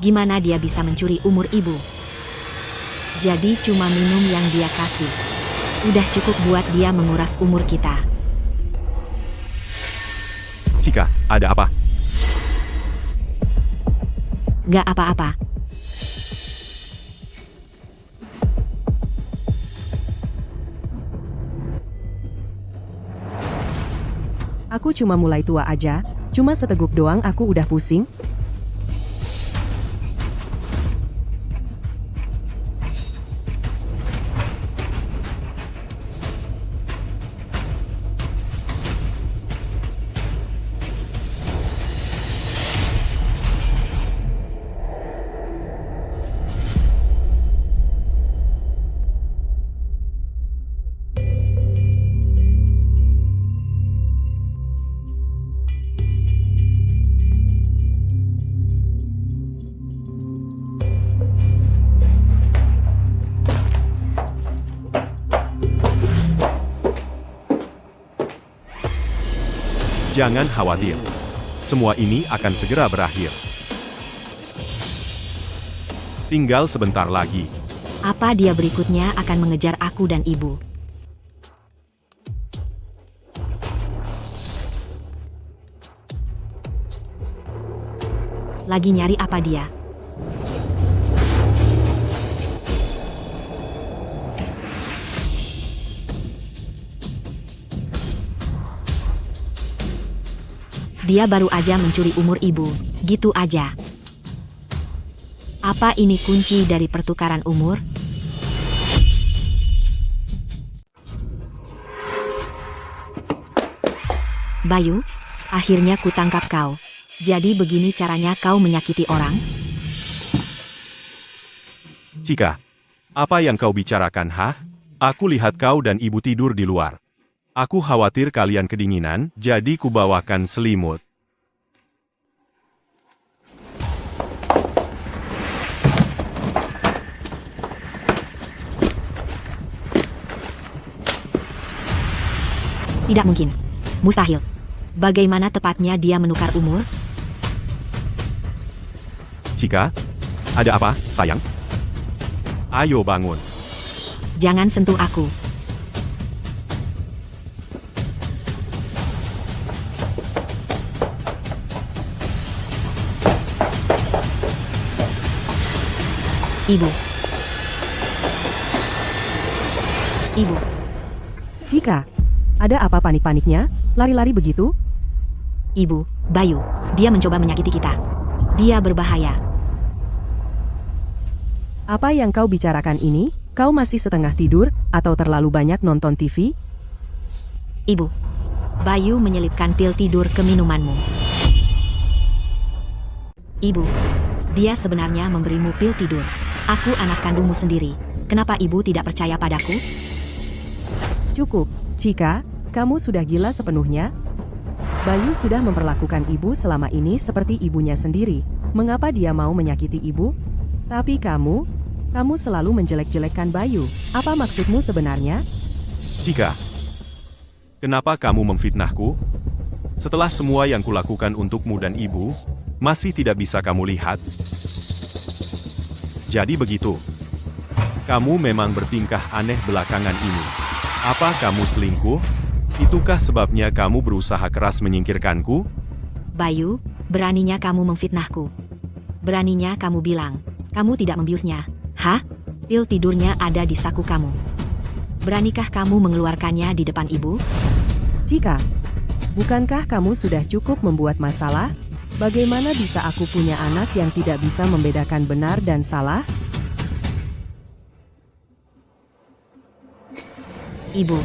Gimana dia bisa mencuri umur ibu? Jadi cuma minum yang dia kasih. Udah cukup buat dia menguras umur kita. Cika, ada apa? Nggak apa-apa. Aku cuma mulai tua aja, cuma seteguk doang aku udah pusing. Jangan khawatir. Semua ini akan segera berakhir. Tinggal sebentar lagi. Apa dia berikutnya akan mengejar aku dan ibu? Lagi nyari apa dia? Dia baru aja mencuri umur ibu, gitu aja. Apa ini kunci dari pertukaran umur? Bayu, akhirnya kutangkap kau. Jadi begini caranya kau menyakiti orang? Cika, apa yang kau bicarakan, hah? Aku lihat kau dan ibu tidur di luar. Aku khawatir kalian kedinginan, jadi kubawakan selimut. Tidak mungkin. Mustahil. Bagaimana tepatnya dia menukar umur? Cika, ada apa, sayang? Ayo bangun. Jangan sentuh aku. Ibu. Ibu. Cika, ada apa panik-paniknya? Lari-lari begitu? Ibu, Bayu, dia mencoba menyakiti kita. Dia berbahaya. Apa yang kau bicarakan ini? Kau masih setengah tidur atau terlalu banyak nonton TV? Ibu. Bayu menyelipkan pil tidur ke minumanmu. Ibu. Dia sebenarnya memberimu pil tidur. Aku anak kandungmu sendiri. Kenapa ibu tidak percaya padaku? Cukup, Cika, kamu sudah gila sepenuhnya? Bayu sudah memperlakukan ibu selama ini seperti ibunya sendiri. Mengapa dia mau menyakiti ibu? Tapi kamu selalu menjelek-jelekkan Bayu. Apa maksudmu sebenarnya? Cika, kenapa kamu memfitnahku? Setelah semua yang kulakukan untukmu dan ibu, masih tidak bisa kamu lihat? Jadi begitu. Kamu memang bertingkah aneh belakangan ini. Apa kamu selingkuh? Itukah sebabnya kamu berusaha keras menyingkirkanku? Bayu, beraninya kamu memfitnahku. Beraninya kamu bilang, kamu tidak membiusnya. Hah? Pil tidurnya ada di saku kamu. Beranikah kamu mengeluarkannya di depan ibu? Cika, bukankah kamu sudah cukup membuat masalah? Bagaimana bisa aku punya anak yang tidak bisa membedakan benar dan salah? Ibu.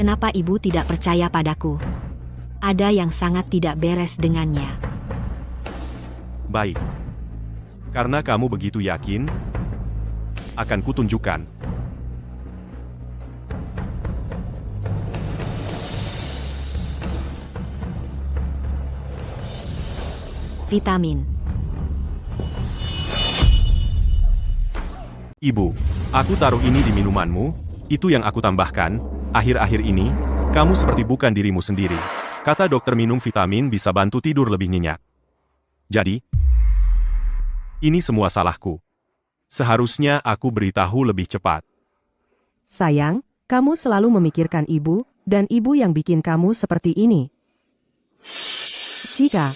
Kenapa ibu tidak percaya padaku? Ada yang sangat tidak beres dengannya. Baik. Karena kamu begitu yakin, akan kutunjukkan. Vitamin. Ibu, aku taruh ini di minumanmu, itu yang aku tambahkan. Akhir-akhir ini, kamu seperti bukan dirimu sendiri. Kata dokter minum vitamin bisa bantu tidur lebih nyenyak. Jadi, ini semua salahku. Seharusnya aku beritahu lebih cepat. Sayang, kamu selalu memikirkan ibu, dan ibu yang bikin kamu seperti ini. Chika,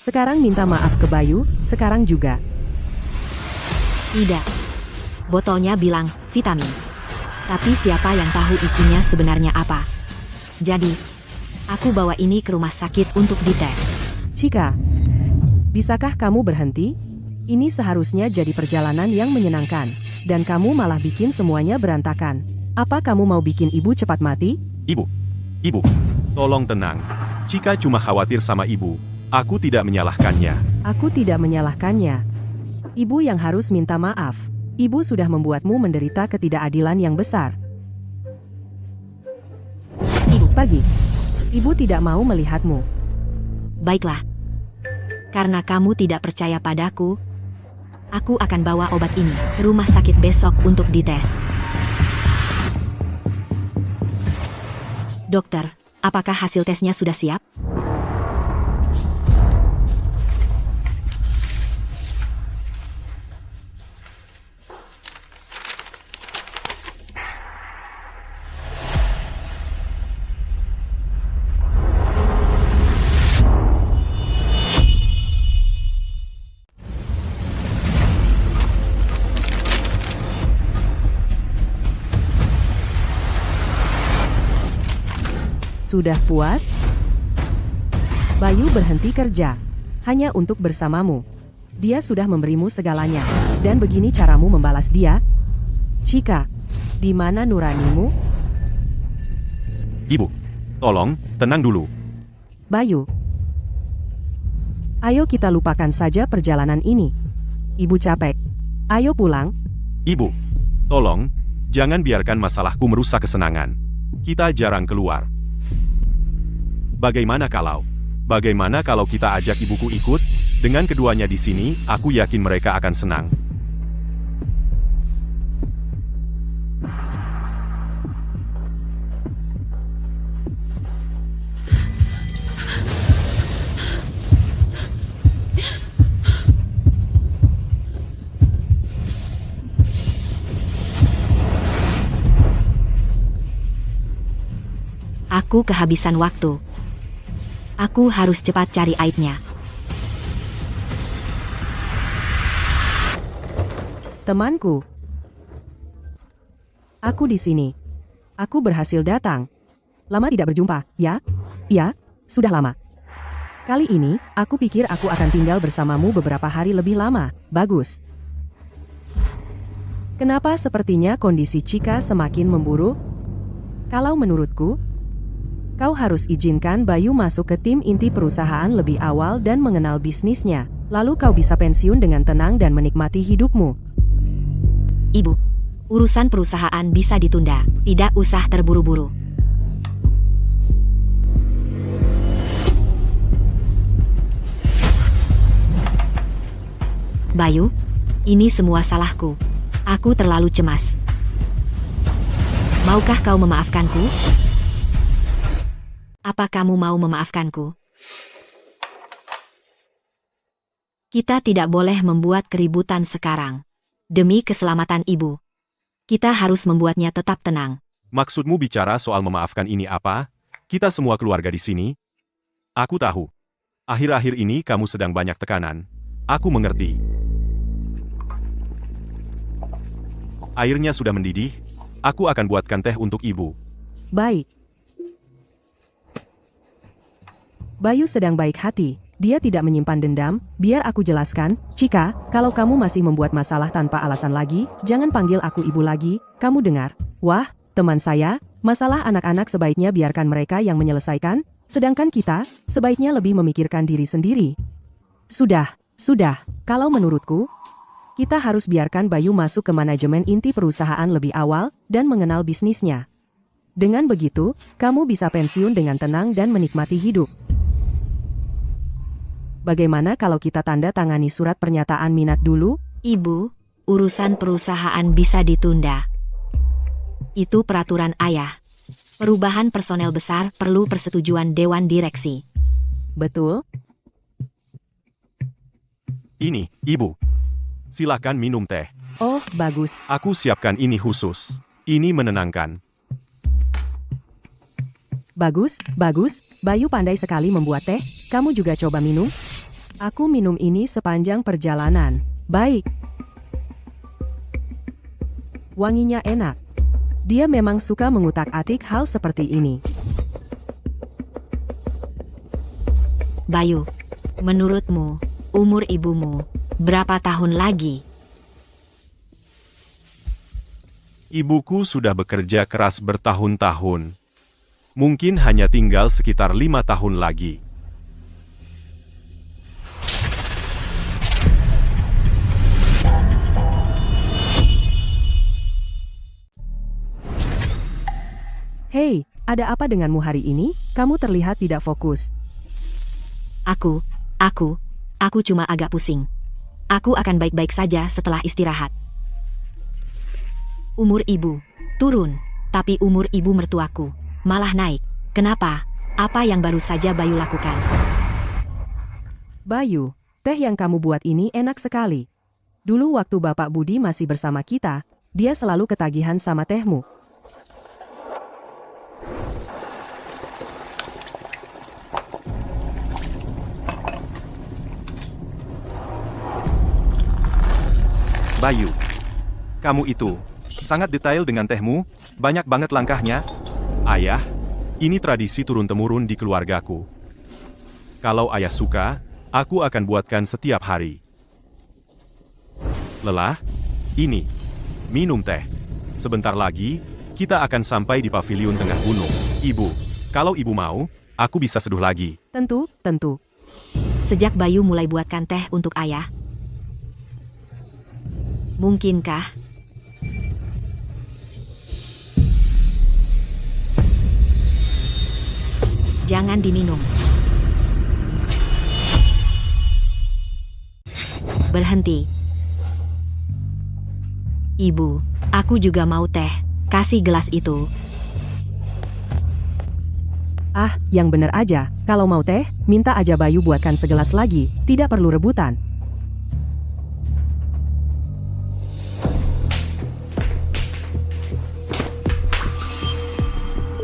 sekarang minta maaf ke Bayu, sekarang juga. Tidak. Botolnya bilang vitamin. Tapi siapa yang tahu isinya sebenarnya apa? Jadi, aku bawa ini ke rumah sakit untuk dites. Chika, bisakah kamu berhenti? Ini seharusnya jadi perjalanan yang menyenangkan, dan kamu malah bikin semuanya berantakan. Apa kamu mau bikin ibu cepat mati? Ibu, tolong tenang. Chika cuma khawatir sama ibu. Aku tidak menyalahkannya. Aku tidak menyalahkannya. Ibu yang harus minta maaf. Ibu sudah membuatmu menderita ketidakadilan yang besar. Ibu, Pergi. Ibu tidak mau melihatmu. baiklah. Karena kamu tidak percaya padaku, aku akan bawa obat ini ke rumah sakit besok untuk dites. Dokter, apakah hasil tesnya sudah siap? Sudah puas? Bayu berhenti kerja. Hanya untuk bersamamu. Dia sudah memberimu segalanya. Dan begini caramu membalas dia? Chika, di mana nuranimu? Ibu, tolong, tenang dulu. Bayu. Ayo kita lupakan saja perjalanan ini. Ibu capek. Ayo pulang. Ibu, tolong, jangan biarkan masalahku merusak kesenangan. Kita jarang keluar. Bagaimana kalau kita ajak ibuku ikut? Dengan keduanya di sini, aku yakin mereka akan senang. Aku kehabisan waktu. Aku harus cepat cari aibnya. Temanku. Aku di sini. Aku berhasil datang. Lama tidak berjumpa, ya? Ya, sudah lama. Kali ini, aku pikir aku akan tinggal bersamamu beberapa hari lebih lama. Bagus. Kenapa sepertinya kondisi Chika semakin memburuk? Kalau menurutku, kau harus izinkan Bayu masuk ke tim inti perusahaan lebih awal dan mengenal bisnisnya. Lalu kau bisa pensiun dengan tenang dan menikmati hidupmu. Ibu, urusan perusahaan bisa ditunda. Tidak usah terburu-buru. Bayu, ini semua salahku. Aku terlalu cemas. Maukah kau memaafkanku? Apa kamu mau memaafkanku? Kita tidak boleh membuat keributan sekarang. Demi keselamatan ibu. Kita harus membuatnya tetap tenang. Maksudmu bicara soal memaafkan ini apa? Kita semua keluarga di sini? Aku tahu. Akhir-akhir ini kamu sedang banyak tekanan. Aku mengerti. Airnya sudah mendidih. Aku akan buatkan teh untuk ibu. Baik. Bayu sedang baik hati. Dia tidak menyimpan dendam. Biar aku jelaskan. Chika, kalau kamu masih membuat masalah tanpa alasan lagi, jangan panggil aku ibu lagi. Kamu dengar? Wah, teman saya, masalah anak-anak sebaiknya biarkan mereka yang menyelesaikan, sedangkan kita, sebaiknya lebih memikirkan diri sendiri. Sudah. Kalau menurutku, kita harus biarkan Bayu masuk ke manajemen inti perusahaan lebih awal dan mengenal bisnisnya. Dengan begitu, kamu bisa pensiun dengan tenang dan menikmati hidup. Bagaimana kalau kita tanda tangani surat pernyataan minat dulu? Ibu, urusan perusahaan bisa ditunda. Itu peraturan ayah. Perubahan personel besar perlu persetujuan Dewan Direksi. Betul? Ini, Ibu. Silakan minum teh. Oh, bagus. Aku siapkan ini khusus. Ini menenangkan. Bagus, bagus. Bayu pandai sekali membuat teh. Kamu juga coba minum? Aku minum ini sepanjang perjalanan. Baik. Wanginya enak. Dia memang suka mengutak-atik hal seperti ini. Bayu, menurutmu, umur ibumu berapa tahun lagi? Ibuku sudah bekerja keras bertahun-tahun. Mungkin hanya tinggal sekitar 5 tahun lagi. Hei, ada apa denganmu hari ini? Kamu terlihat tidak fokus. Aku cuma agak pusing. Aku akan baik-baik saja setelah istirahat. Umur ibu turun, tapi umur ibu mertuaku malah naik. Kenapa? Apa yang baru saja Bayu lakukan? Bayu, teh yang kamu buat ini enak sekali. Dulu waktu Bapak Budi masih bersama kita, dia selalu ketagihan sama tehmu. Bayu, kamu itu sangat detail dengan tehmu, banyak banget langkahnya. Ayah, ini tradisi turun-temurun di keluargaku. Kalau ayah suka, aku akan buatkan setiap hari. Lelah? Ini. Minum teh. Sebentar lagi, kita akan sampai di paviliun tengah gunung. Ibu, kalau ibu mau, aku bisa seduh lagi. Tentu, tentu. Sejak Bayu mulai buatkan teh untuk ayah, mungkinkah? Jangan diminum. Berhenti. Ibu, aku juga mau teh. Kasih gelas itu. Ah, yang bener aja. Kalau mau teh, minta aja Bayu buatkan segelas lagi. Tidak perlu rebutan.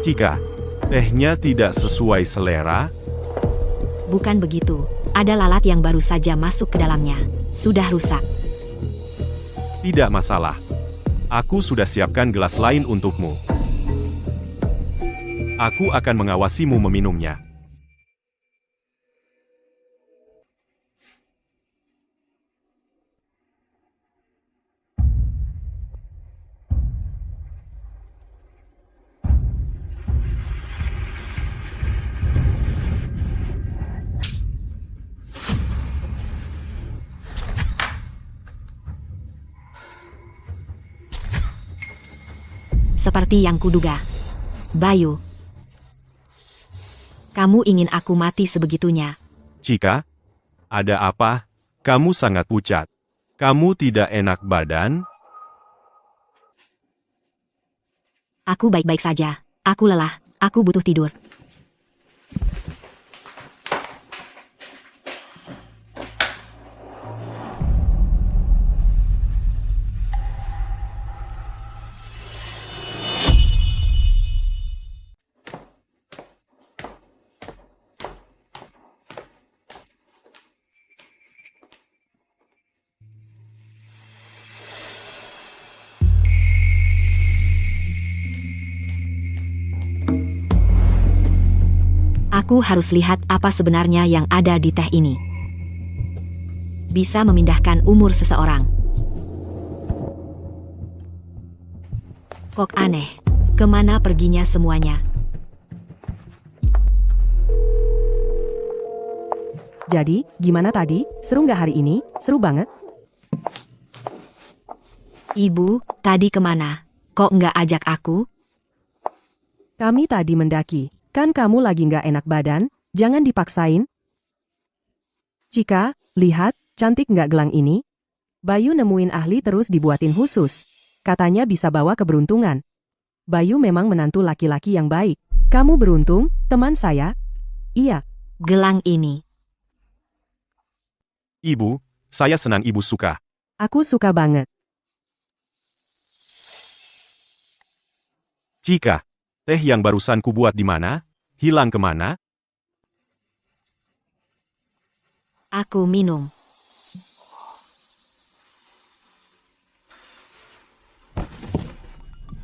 Jika tehnya tidak sesuai selera, Bukan begitu. Ada lalat yang baru saja masuk ke dalamnya. Sudah rusak. tidak masalah. Aku sudah siapkan gelas lain untukmu. Aku akan mengawasimu meminumnya. Seperti yang kuduga. Bayu, kamu ingin aku mati sebegitunya? Jika ada apa, kamu sangat pucat. Kamu tidak enak badan? Aku baik-baik saja. Aku lelah. Aku butuh tidur. Aku harus lihat apa sebenarnya yang ada di teh ini. Bisa memindahkan umur seseorang. Kok aneh. Kemana perginya semuanya? Jadi, gimana tadi? Seru nggak hari ini? Seru banget. Ibu, tadi kemana? Kok nggak ajak aku? Kami tadi mendaki. Kan kamu lagi nggak enak badan? Jangan dipaksain. Cika, lihat, cantik nggak gelang ini? Bayu nemuin ahli terus dibuatin khusus. Katanya bisa bawa keberuntungan. Bayu memang menantu laki-laki yang baik. Kamu beruntung, teman saya. Iya, Gelang ini. Ibu, saya senang ibu suka. aku suka banget. Cika, teh yang barusan kubuat di mana? Hilang kemana? Aku minum.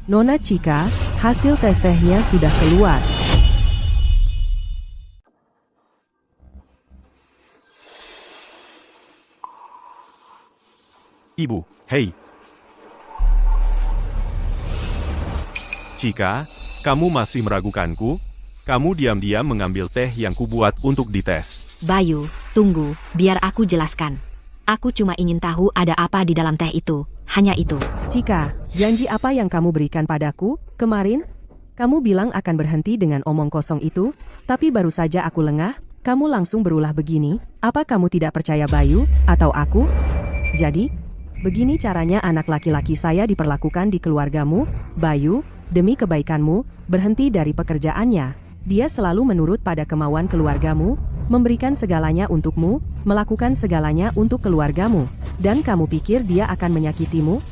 Nona Cika, hasil tes tehnya sudah keluar. Ibu, hei. Cika, kamu masih meragukanku? Kamu diam-diam mengambil teh yang kubuat untuk dites. Bayu, tunggu, biar aku jelaskan. Aku cuma ingin tahu ada apa di dalam teh itu. Hanya itu. Cika, janji apa yang kamu berikan padaku kemarin? Kamu bilang akan berhenti dengan omong kosong itu, tapi baru saja aku lengah, kamu langsung berulah begini. Apa kamu tidak percaya Bayu, atau aku? Jadi, begini caranya anak laki-laki saya diperlakukan di keluargamu, Bayu, demi kebaikanmu, berhenti dari pekerjaannya. Dia selalu menurut pada kemauan keluargamu, memberikan segalanya untukmu, melakukan segalanya untuk keluargamu. Dan kamu pikir dia akan menyakitimu?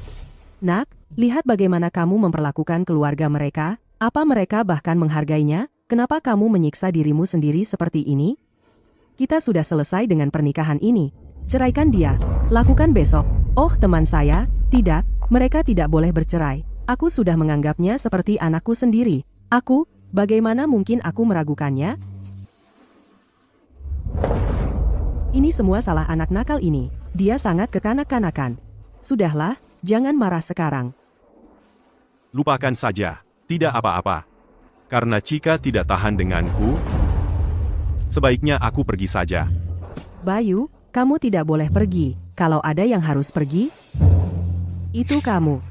Nak, lihat bagaimana kamu memperlakukan keluarga mereka. Apa mereka bahkan menghargainya? Kenapa kamu menyiksa dirimu sendiri seperti ini? Kita sudah selesai dengan pernikahan ini. Ceraikan dia. Lakukan besok. Oh, teman saya, tidak, mereka tidak boleh bercerai. Aku sudah menganggapnya seperti anakku sendiri. Bagaimana mungkin aku meragukannya? Ini semua salah anak nakal ini. Dia sangat kekanak-kanakan. Sudahlah, jangan marah sekarang. Lupakan saja, tidak apa-apa. Karena Cika tidak tahan denganku, sebaiknya aku pergi saja. Bayu, kamu tidak boleh pergi. Kalau ada yang harus pergi, itu kamu.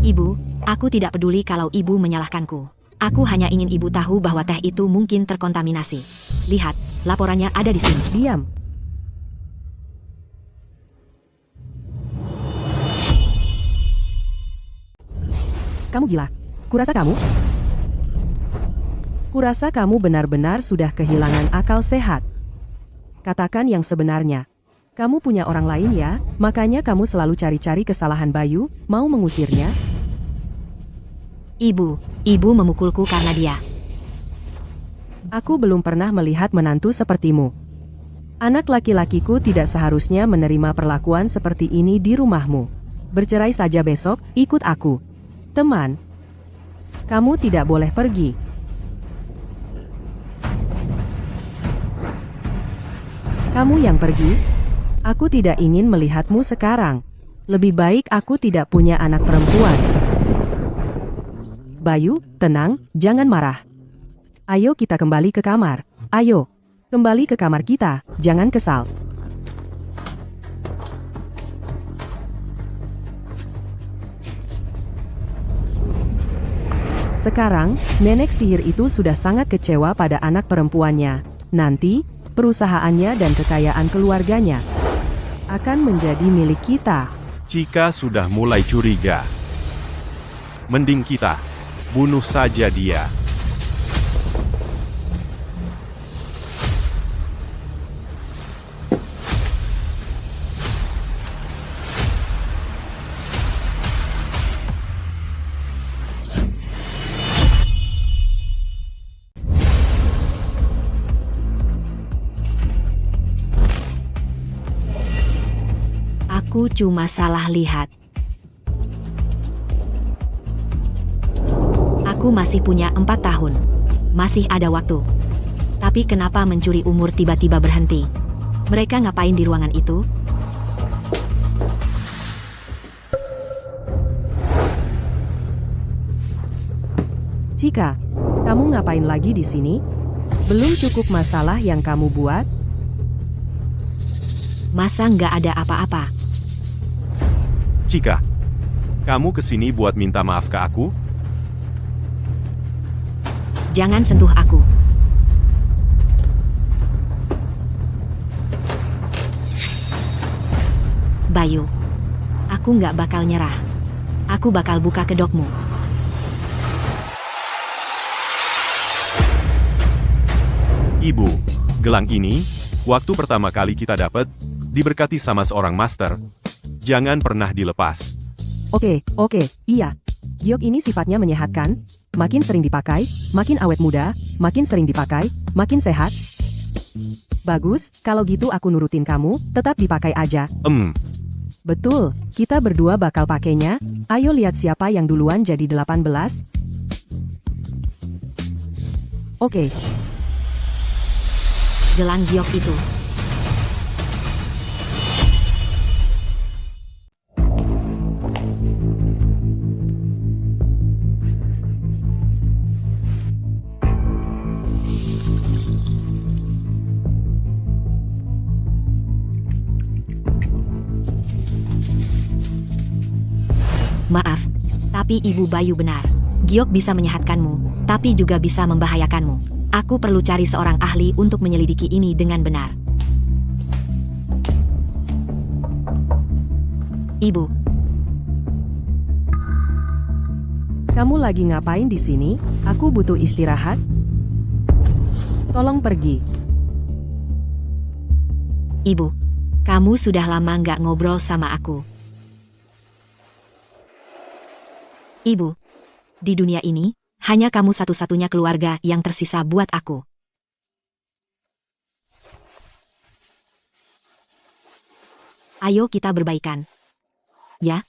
Ibu, aku tidak peduli kalau ibu menyalahkanku. Aku hanya ingin ibu tahu bahwa teh itu mungkin terkontaminasi. Lihat, laporannya ada di sini. Diam. Kamu gila. Kurasa kamu benar-benar sudah kehilangan akal sehat. Katakan yang sebenarnya. Kamu punya orang lain ya, makanya kamu selalu cari-cari kesalahan Bayu, mau mengusirnya? Ibu memukulku karena dia. Aku belum pernah melihat menantu sepertimu. Anak laki-lakiku tidak seharusnya menerima perlakuan seperti ini di rumahmu. Bercerai saja besok, ikut aku. Teman, kamu tidak boleh pergi. Kamu yang pergi? Aku tidak ingin melihatmu sekarang. Lebih baik aku tidak punya anak perempuan. Bayu, tenang, jangan marah. Ayo kita kembali ke kamar. Ayo, kembali ke kamar kita, jangan kesal. Sekarang, nenek sihir itu sudah sangat kecewa pada anak perempuannya. Nanti, perusahaannya dan kekayaan keluarganya akan menjadi milik kita. Cika sudah mulai curiga. Mending kita bunuh saja dia. Aku cuma salah lihat. Aku masih punya 4 tahun. Masih ada waktu. Tapi kenapa mencuri umur tiba-tiba berhenti? Mereka ngapain di ruangan itu? Cika, kamu ngapain lagi di sini? Belum cukup masalah yang kamu buat? Masa nggak ada apa-apa? Cika, kamu kesini buat minta maaf ke aku? Jangan sentuh aku. Bayu, aku nggak bakal nyerah. aku bakal buka kedokmu. Ibu, gelang ini, waktu pertama kali kita dapat, diberkati sama seorang master. Jangan pernah dilepas. Oke, iya. Giok ini sifatnya menyehatkan. Makin sering dipakai, makin awet muda. Makin sering dipakai, makin sehat. Bagus, kalau gitu aku nurutin kamu, tetap dipakai aja. Betul, kita berdua bakal pakainya. Ayo lihat siapa yang duluan jadi 18. Oke. Gelang giok itu. Maaf, tapi Ibu Bayu benar. Giok bisa menyehatkanmu, tapi juga bisa membahayakanmu. Aku perlu cari seorang ahli untuk menyelidiki ini dengan benar. Ibu, Kamu lagi ngapain di sini? Aku butuh istirahat. Tolong pergi. Ibu, kamu sudah lama nggak ngobrol sama aku. Ibu, di dunia ini, hanya kamu satu-satunya keluarga yang tersisa buat aku. Ayo kita berbaikan. Ya?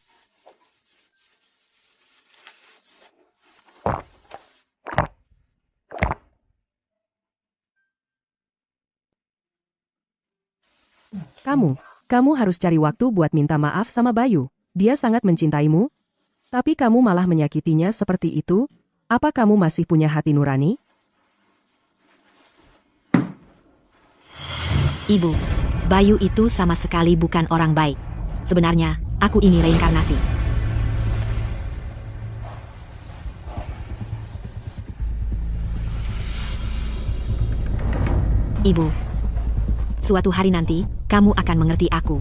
Kamu harus cari waktu buat minta maaf sama Bayu. Dia sangat mencintaimu. Tapi kamu malah menyakitinya seperti itu. Apa kamu masih punya hati nurani? Ibu, Bayu itu sama sekali bukan orang baik. Sebenarnya, aku ini reinkarnasi. Ibu, suatu hari nanti, kamu akan mengerti aku.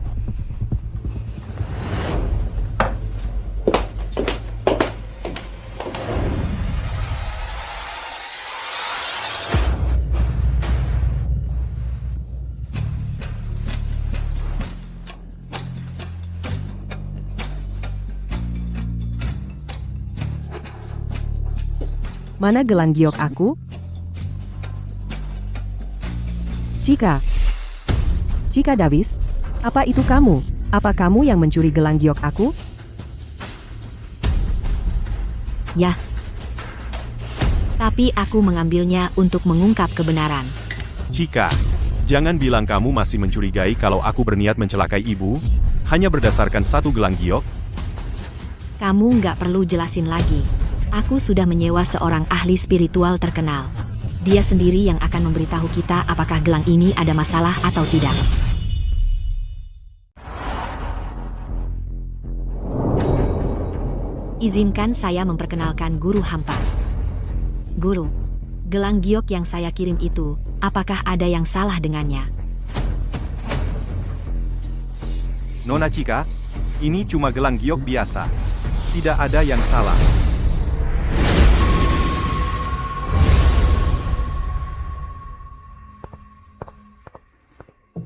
Mana gelang giok aku? Cika Davis, apa itu kamu? Apa kamu yang mencuri gelang giok aku? Ya. Tapi aku mengambilnya untuk mengungkap kebenaran. Cika, jangan bilang kamu masih mencurigai kalau aku berniat mencelakai ibu, hanya berdasarkan satu gelang giok. Kamu nggak perlu jelasin lagi. Aku sudah menyewa seorang ahli spiritual terkenal. Dia sendiri yang akan memberitahu kita apakah gelang ini ada masalah atau tidak. Izinkan saya memperkenalkan Guru Hampa. Guru, gelang giok yang saya kirim itu, apakah ada yang salah dengannya? Nona Cika, ini cuma gelang giok biasa. Tidak ada yang salah.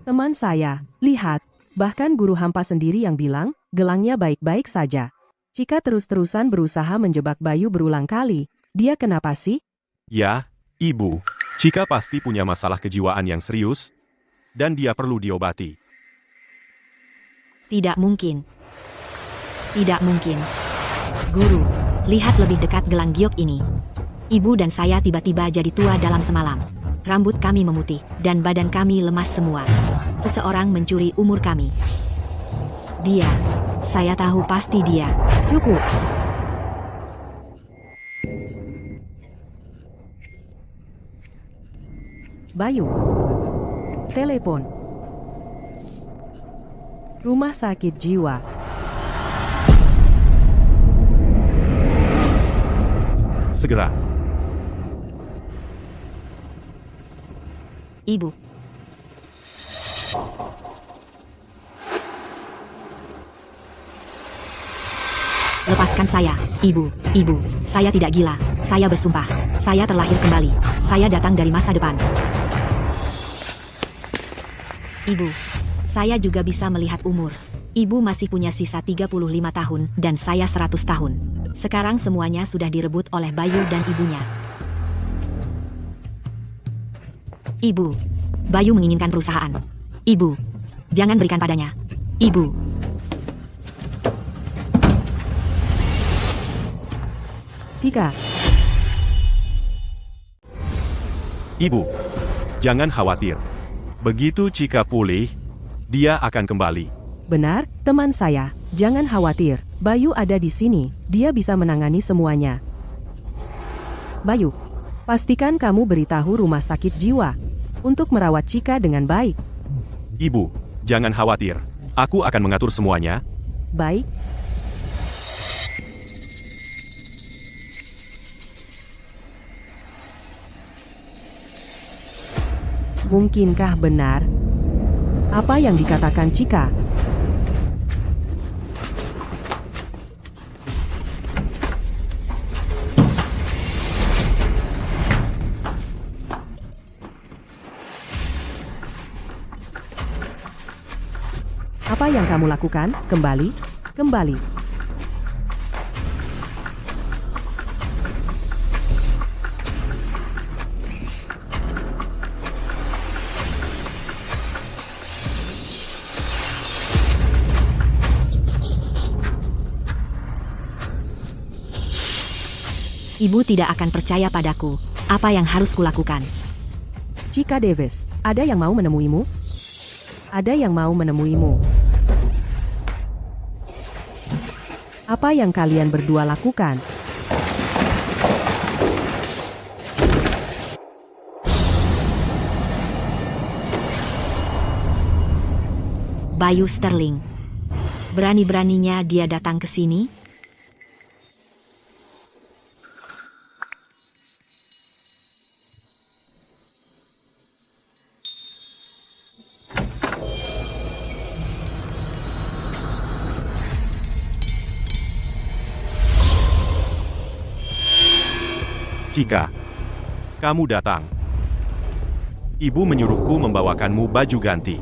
Teman saya, lihat. Bahkan Guru Hampa sendiri yang bilang, gelangnya baik-baik saja. Cika terus-terusan berusaha menjebak Bayu berulang kali. Dia kenapa sih? Ya, Ibu. Cika pasti punya masalah kejiwaan yang serius, dan dia perlu diobati. Tidak mungkin. Tidak mungkin. Guru, lihat lebih dekat gelang giok ini. Ibu dan saya tiba-tiba jadi tua dalam semalam. Rambut kami memutih, dan badan kami lemas semua. Seseorang mencuri umur kami. Dia. Saya tahu pasti dia. Cukup. Bayu. Telepon. Rumah sakit jiwa. Segera. Ibu. Lepaskan lepaskan saya. Ibu, saya tidak gila. Saya bersumpah. Saya terlahir kembali. Saya datang dari masa depan. Ibu, saya juga bisa melihat umur. Ibu masih punya sisa 35 tahun dan saya 100 tahun. Sekarang semuanya sudah direbut oleh Bayu dan ibunya. Ibu, Bayu menginginkan perusahaan. Ibu, jangan berikan padanya. Ibu. Cika, Ibu, jangan khawatir. Begitu Cika pulih, dia akan kembali. benar, teman saya. Jangan khawatir. Bayu ada di sini. Dia bisa menangani semuanya. Bayu, pastikan kamu beritahu rumah sakit jiwa untuk merawat Cika dengan baik. Ibu, jangan khawatir. Aku akan mengatur semuanya. Baik. Mungkinkah benar apa yang dikatakan Cika? Apa yang kamu lakukan? Kembali. Ibu tidak akan percaya padaku. Apa yang harus kulakukan? Cika Davis, ada yang mau menemuimu? Ada yang mau menemuimu. Apa yang kalian berdua lakukan? Bayu Sterling. Berani-beraninya dia datang ke sini? Cika, kamu datang. Ibu menyuruhku membawakanmu baju ganti.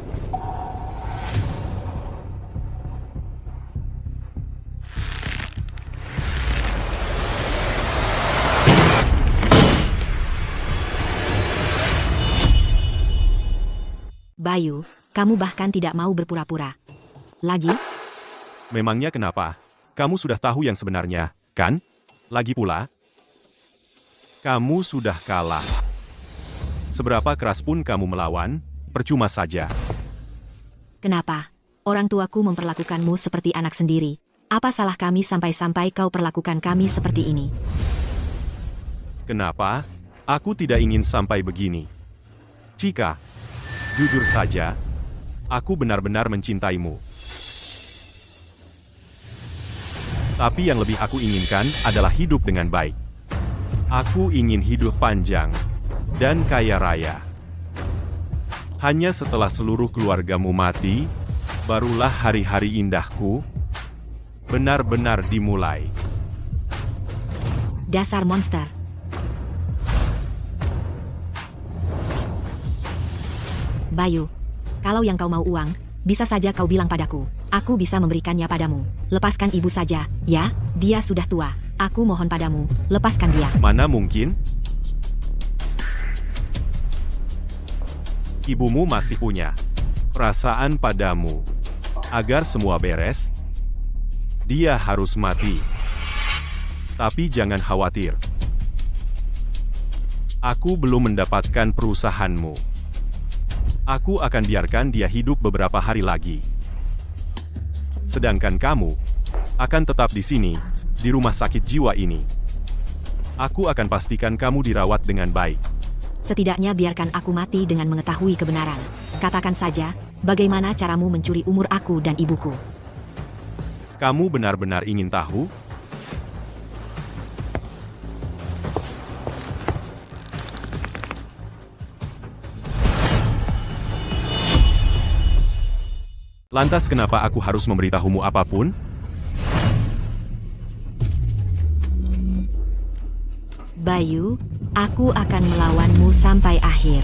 Bayu, kamu bahkan tidak mau berpura-pura. Lagi? Memangnya kenapa? Kamu sudah tahu yang sebenarnya, kan? Lagi pula, kamu sudah kalah. Seberapa keras pun kamu melawan, percuma saja. Kenapa? Orang tuaku memperlakukanmu seperti anak sendiri. Apa salah kami sampai-sampai kau perlakukan kami seperti ini? Kenapa? Aku tidak ingin sampai begini. Cika, jujur saja, aku benar-benar mencintaimu. Tapi yang lebih aku inginkan adalah hidup dengan baik. Aku ingin hidup panjang dan kaya raya. Hanya setelah seluruh keluargamu mati, barulah hari-hari indahku benar-benar dimulai. Dasar monster. Bayu, kalau yang kau mau uang, bisa saja kau bilang padaku. Aku bisa memberikannya padamu. Lepaskan ibu saja, ya? Dia sudah tua. Aku mohon padamu, lepaskan dia. Mana mungkin? Ibumu masih punya perasaan padamu. Agar semua beres, dia harus mati. Tapi jangan khawatir. Aku belum mendapatkan perusahaanmu. Aku akan biarkan dia hidup beberapa hari lagi. Sedangkan kamu akan tetap di sini, di rumah sakit jiwa ini. Aku akan pastikan kamu dirawat dengan baik. Setidaknya biarkan aku mati dengan mengetahui kebenaran. Katakan saja, bagaimana caramu mencuri umur aku dan ibuku? Kamu benar-benar ingin tahu? Lantas kenapa aku harus memberitahumu apapun? Bayu, aku akan melawanmu sampai akhir.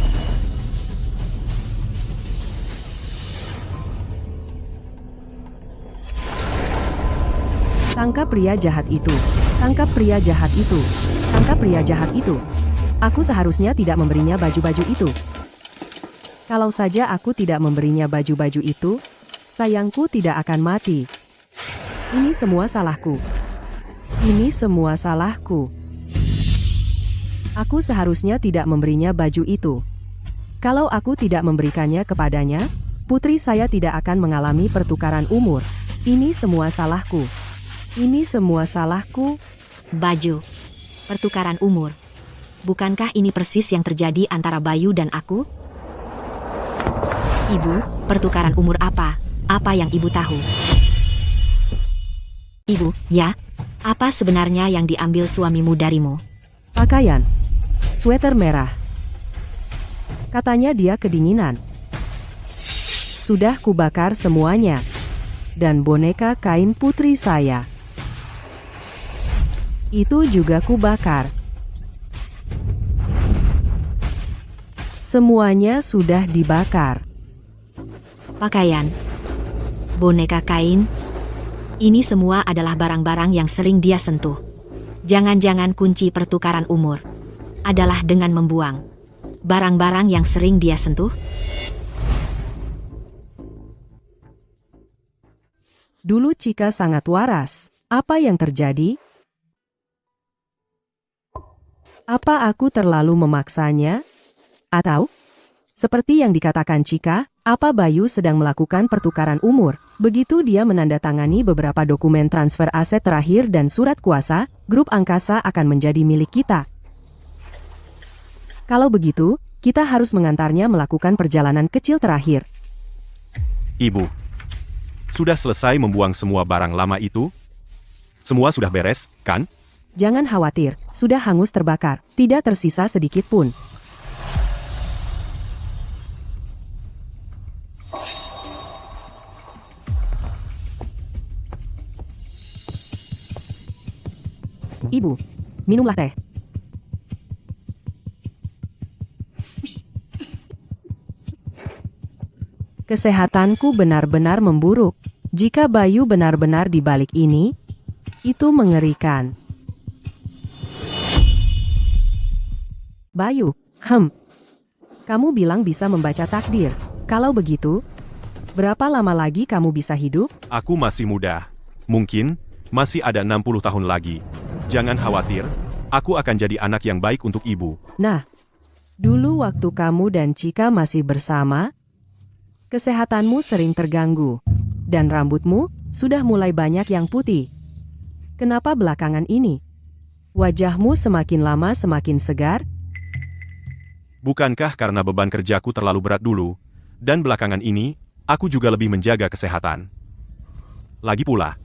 Tangkap pria jahat itu. Tangkap pria jahat itu. Tangkap pria jahat itu. Aku seharusnya tidak memberinya baju-baju itu. Kalau saja aku tidak memberinya baju-baju itu, sayangku tidak akan mati. Ini semua salahku. Ini semua salahku. Aku seharusnya tidak memberinya baju itu. Kalau aku tidak memberikannya kepadanya, putri saya tidak akan mengalami pertukaran umur. Ini semua salahku. Ini semua salahku. Baju. Pertukaran umur. Bukankah ini persis yang terjadi antara Bayu dan aku? Ibu, pertukaran umur apa? Apa yang ibu tahu? Ibu, ya? Apa sebenarnya yang diambil suamimu darimu? Pakaian. Sweater merah. Katanya dia kedinginan. Sudah kubakar semuanya. Dan boneka kain putri saya. Itu juga kubakar. Semuanya sudah dibakar. Pakaian. Boneka kain. Ini semua adalah barang-barang yang sering dia sentuh. Jangan-jangan kunci pertukaran umur adalah dengan membuang barang-barang yang sering dia sentuh? Dulu Chika sangat waras. Apa yang terjadi? Apa aku terlalu memaksanya? Atau, seperti yang dikatakan Chika, apa Bayu sedang melakukan pertukaran umur? Begitu dia menandatangani beberapa dokumen transfer aset terakhir dan surat kuasa, grup angkasa akan menjadi milik kita. Kalau begitu, kita harus mengantarnya melakukan perjalanan kecil terakhir. Ibu, sudah selesai membuang semua barang lama itu? Semua sudah beres, kan? Jangan khawatir, sudah hangus terbakar, tidak tersisa sedikit pun. Ibu, minumlah teh. Kesehatanku benar-benar memburuk. Jika Bayu benar-benar di balik ini, itu mengerikan. Bayu, kamu bilang bisa membaca takdir. Kalau begitu, berapa lama lagi kamu bisa hidup? Aku masih muda. Mungkin, masih ada 60 tahun lagi. Jangan khawatir, aku akan jadi anak yang baik untuk ibu. Nah, dulu waktu kamu dan Chika masih bersama, kesehatanmu sering terganggu, dan rambutmu sudah mulai banyak yang putih. Kenapa belakangan ini? Wajahmu semakin lama semakin segar? Bukankah karena beban kerjaku terlalu berat dulu, dan belakangan ini, aku juga lebih menjaga kesehatan. Lagi pula,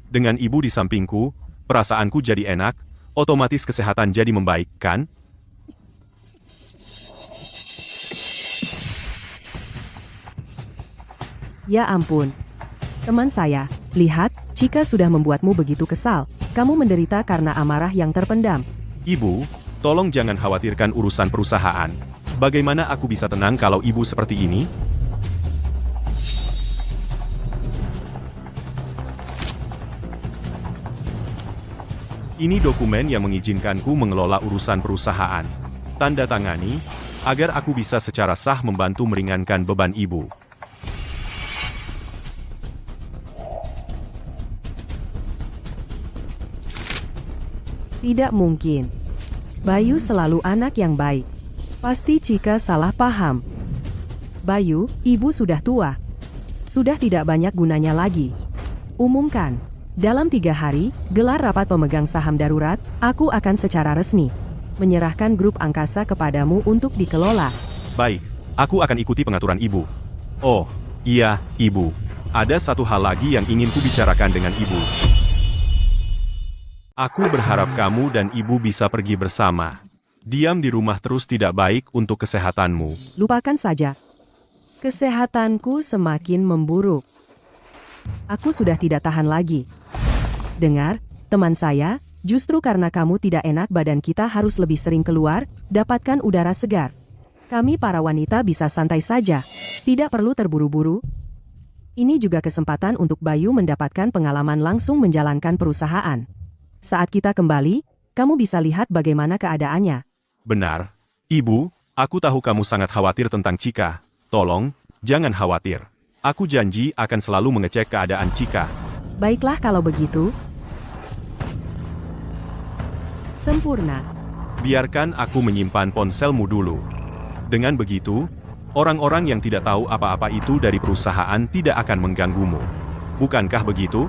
dengan ibu di sampingku, perasaanku jadi enak, otomatis kesehatan jadi membaik, kan? Ya ampun. Teman saya, lihat, Chika sudah membuatmu begitu kesal. Kamu menderita karena amarah yang terpendam. Ibu, tolong jangan khawatirkan urusan perusahaan. Bagaimana aku bisa tenang kalau ibu seperti ini? Ini dokumen yang mengizinkanku mengelola urusan perusahaan. Tanda tangani, agar aku bisa secara sah membantu meringankan beban ibu. Tidak mungkin. Bayu selalu anak yang baik. Pasti Chika salah paham. Bayu, ibu sudah tua. Sudah tidak banyak gunanya lagi. Umumkan. Dalam 3 hari, gelar rapat pemegang saham darurat, aku akan secara resmi menyerahkan grup angkasa kepadamu untuk dikelola. Baik, aku akan ikuti pengaturan ibu. Oh, iya, ibu. Ada satu hal lagi yang ingin kubicarakan dengan ibu. Aku berharap kamu dan ibu bisa pergi bersama. Diam di rumah terus tidak baik untuk kesehatanmu. Lupakan saja. Kesehatanku semakin memburuk. Aku sudah tidak tahan lagi. Dengar, teman saya, Justru karena kamu tidak enak badan kita harus lebih sering keluar, dapatkan udara segar. Kami para wanita bisa santai saja, tidak perlu terburu-buru. Ini juga kesempatan untuk Bayu mendapatkan pengalaman langsung menjalankan perusahaan. Saat kita kembali, kamu bisa lihat bagaimana keadaannya. Benar. Ibu, aku tahu kamu sangat khawatir tentang Chika. Tolong, jangan khawatir. Aku janji akan selalu mengecek keadaan Chika. Baiklah kalau begitu. Sempurna. Biarkan aku menyimpan ponselmu dulu. Dengan begitu, orang-orang yang tidak tahu apa-apa itu dari perusahaan tidak akan mengganggumu. Bukankah begitu?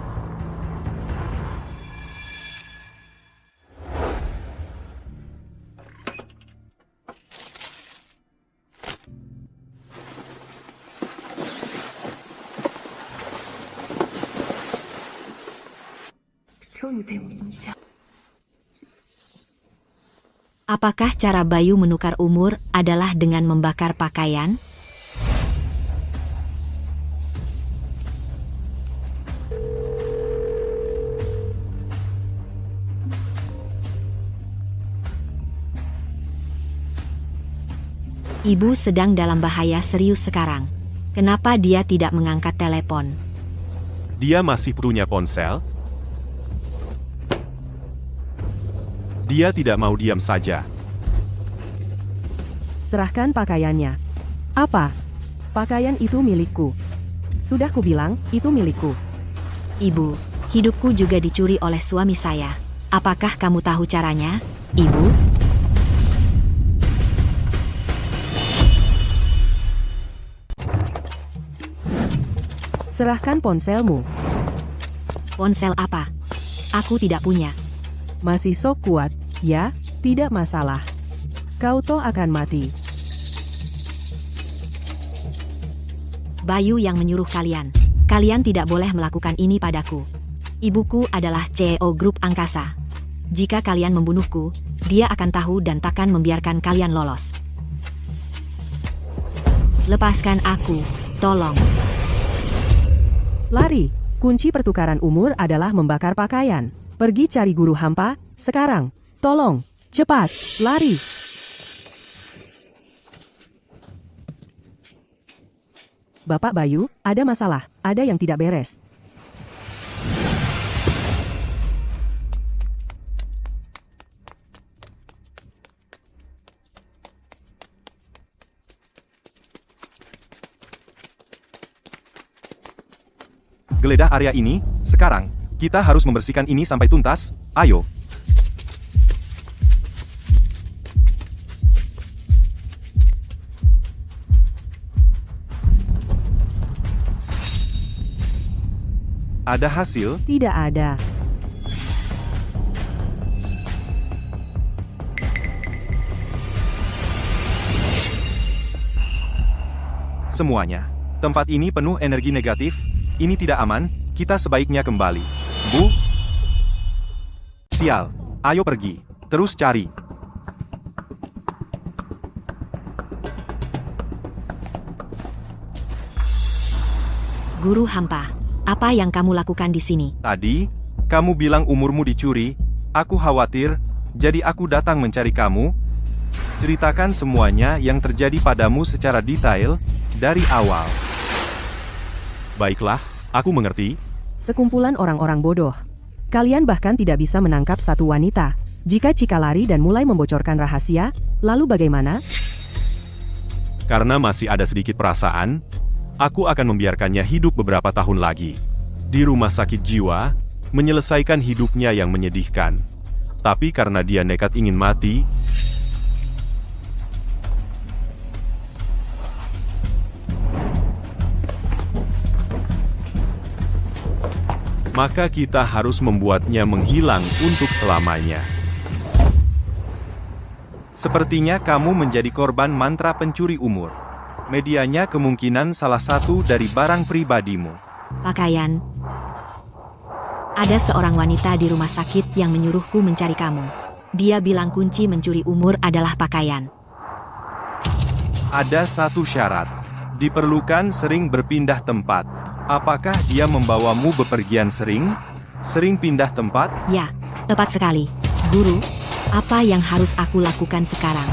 Apakah cara Bayu menukar umur adalah dengan membakar pakaian? Ibu sedang dalam bahaya serius sekarang. Kenapa dia tidak mengangkat telepon? Dia masih punya ponsel? Dia tidak mau diam saja. Serahkan pakaiannya. Apa? Pakaian itu milikku. Sudah kubilang, itu milikku. Ibu, hidupku juga dicuri oleh suami saya. Apakah kamu tahu caranya, Ibu? Serahkan ponselmu. Ponsel apa? Aku tidak punya. Masih sok kuat, ya? Tidak masalah. Kau toh akan mati. Bayu yang menyuruh kalian. Kalian tidak boleh melakukan ini padaku. Ibuku adalah CEO grup angkasa. Jika kalian membunuhku, dia akan tahu dan takkan membiarkan kalian lolos. Lepaskan aku, tolong. Lari. Kunci pertukaran umur adalah membakar pakaian. Pergi cari guru hampa, sekarang. Tolong, cepat, lari. Bapak Bayu, ada masalah, ada yang tidak beres. Geledah area ini, sekarang. Kita harus membersihkan ini sampai tuntas, ayo. Ada hasil? Tidak ada. Semuanya. Tempat ini penuh energi negatif, ini tidak aman, kita sebaiknya kembali. Bu? Sial, ayo pergi, terus cari. Guru hampa, apa yang kamu lakukan di sini? Tadi, kamu bilang umurmu dicuri, aku khawatir, jadi aku datang mencari kamu. Ceritakan semuanya yang terjadi padamu secara detail, dari awal. Baiklah, aku mengerti. Sekumpulan orang-orang bodoh. Kalian bahkan tidak bisa menangkap satu wanita. Jika Chika lari dan mulai membocorkan rahasia, lalu bagaimana? Karena masih ada sedikit perasaan, aku akan membiarkannya hidup beberapa tahun lagi. Di rumah sakit jiwa, menyelesaikan hidupnya yang menyedihkan. Tapi karena dia nekat ingin mati, maka kita harus membuatnya menghilang untuk selamanya. Sepertinya kamu menjadi korban mantra pencuri umur. Medianya kemungkinan salah satu dari barang pribadimu. Pakaian. Ada seorang wanita di rumah sakit yang menyuruhku mencari kamu. Dia bilang kunci mencuri umur adalah pakaian. Ada satu syarat. Diperlukan sering berpindah tempat. Apakah dia membawamu bepergian sering? Sering pindah tempat? Ya, Tepat sekali. Guru, apa yang harus aku lakukan sekarang?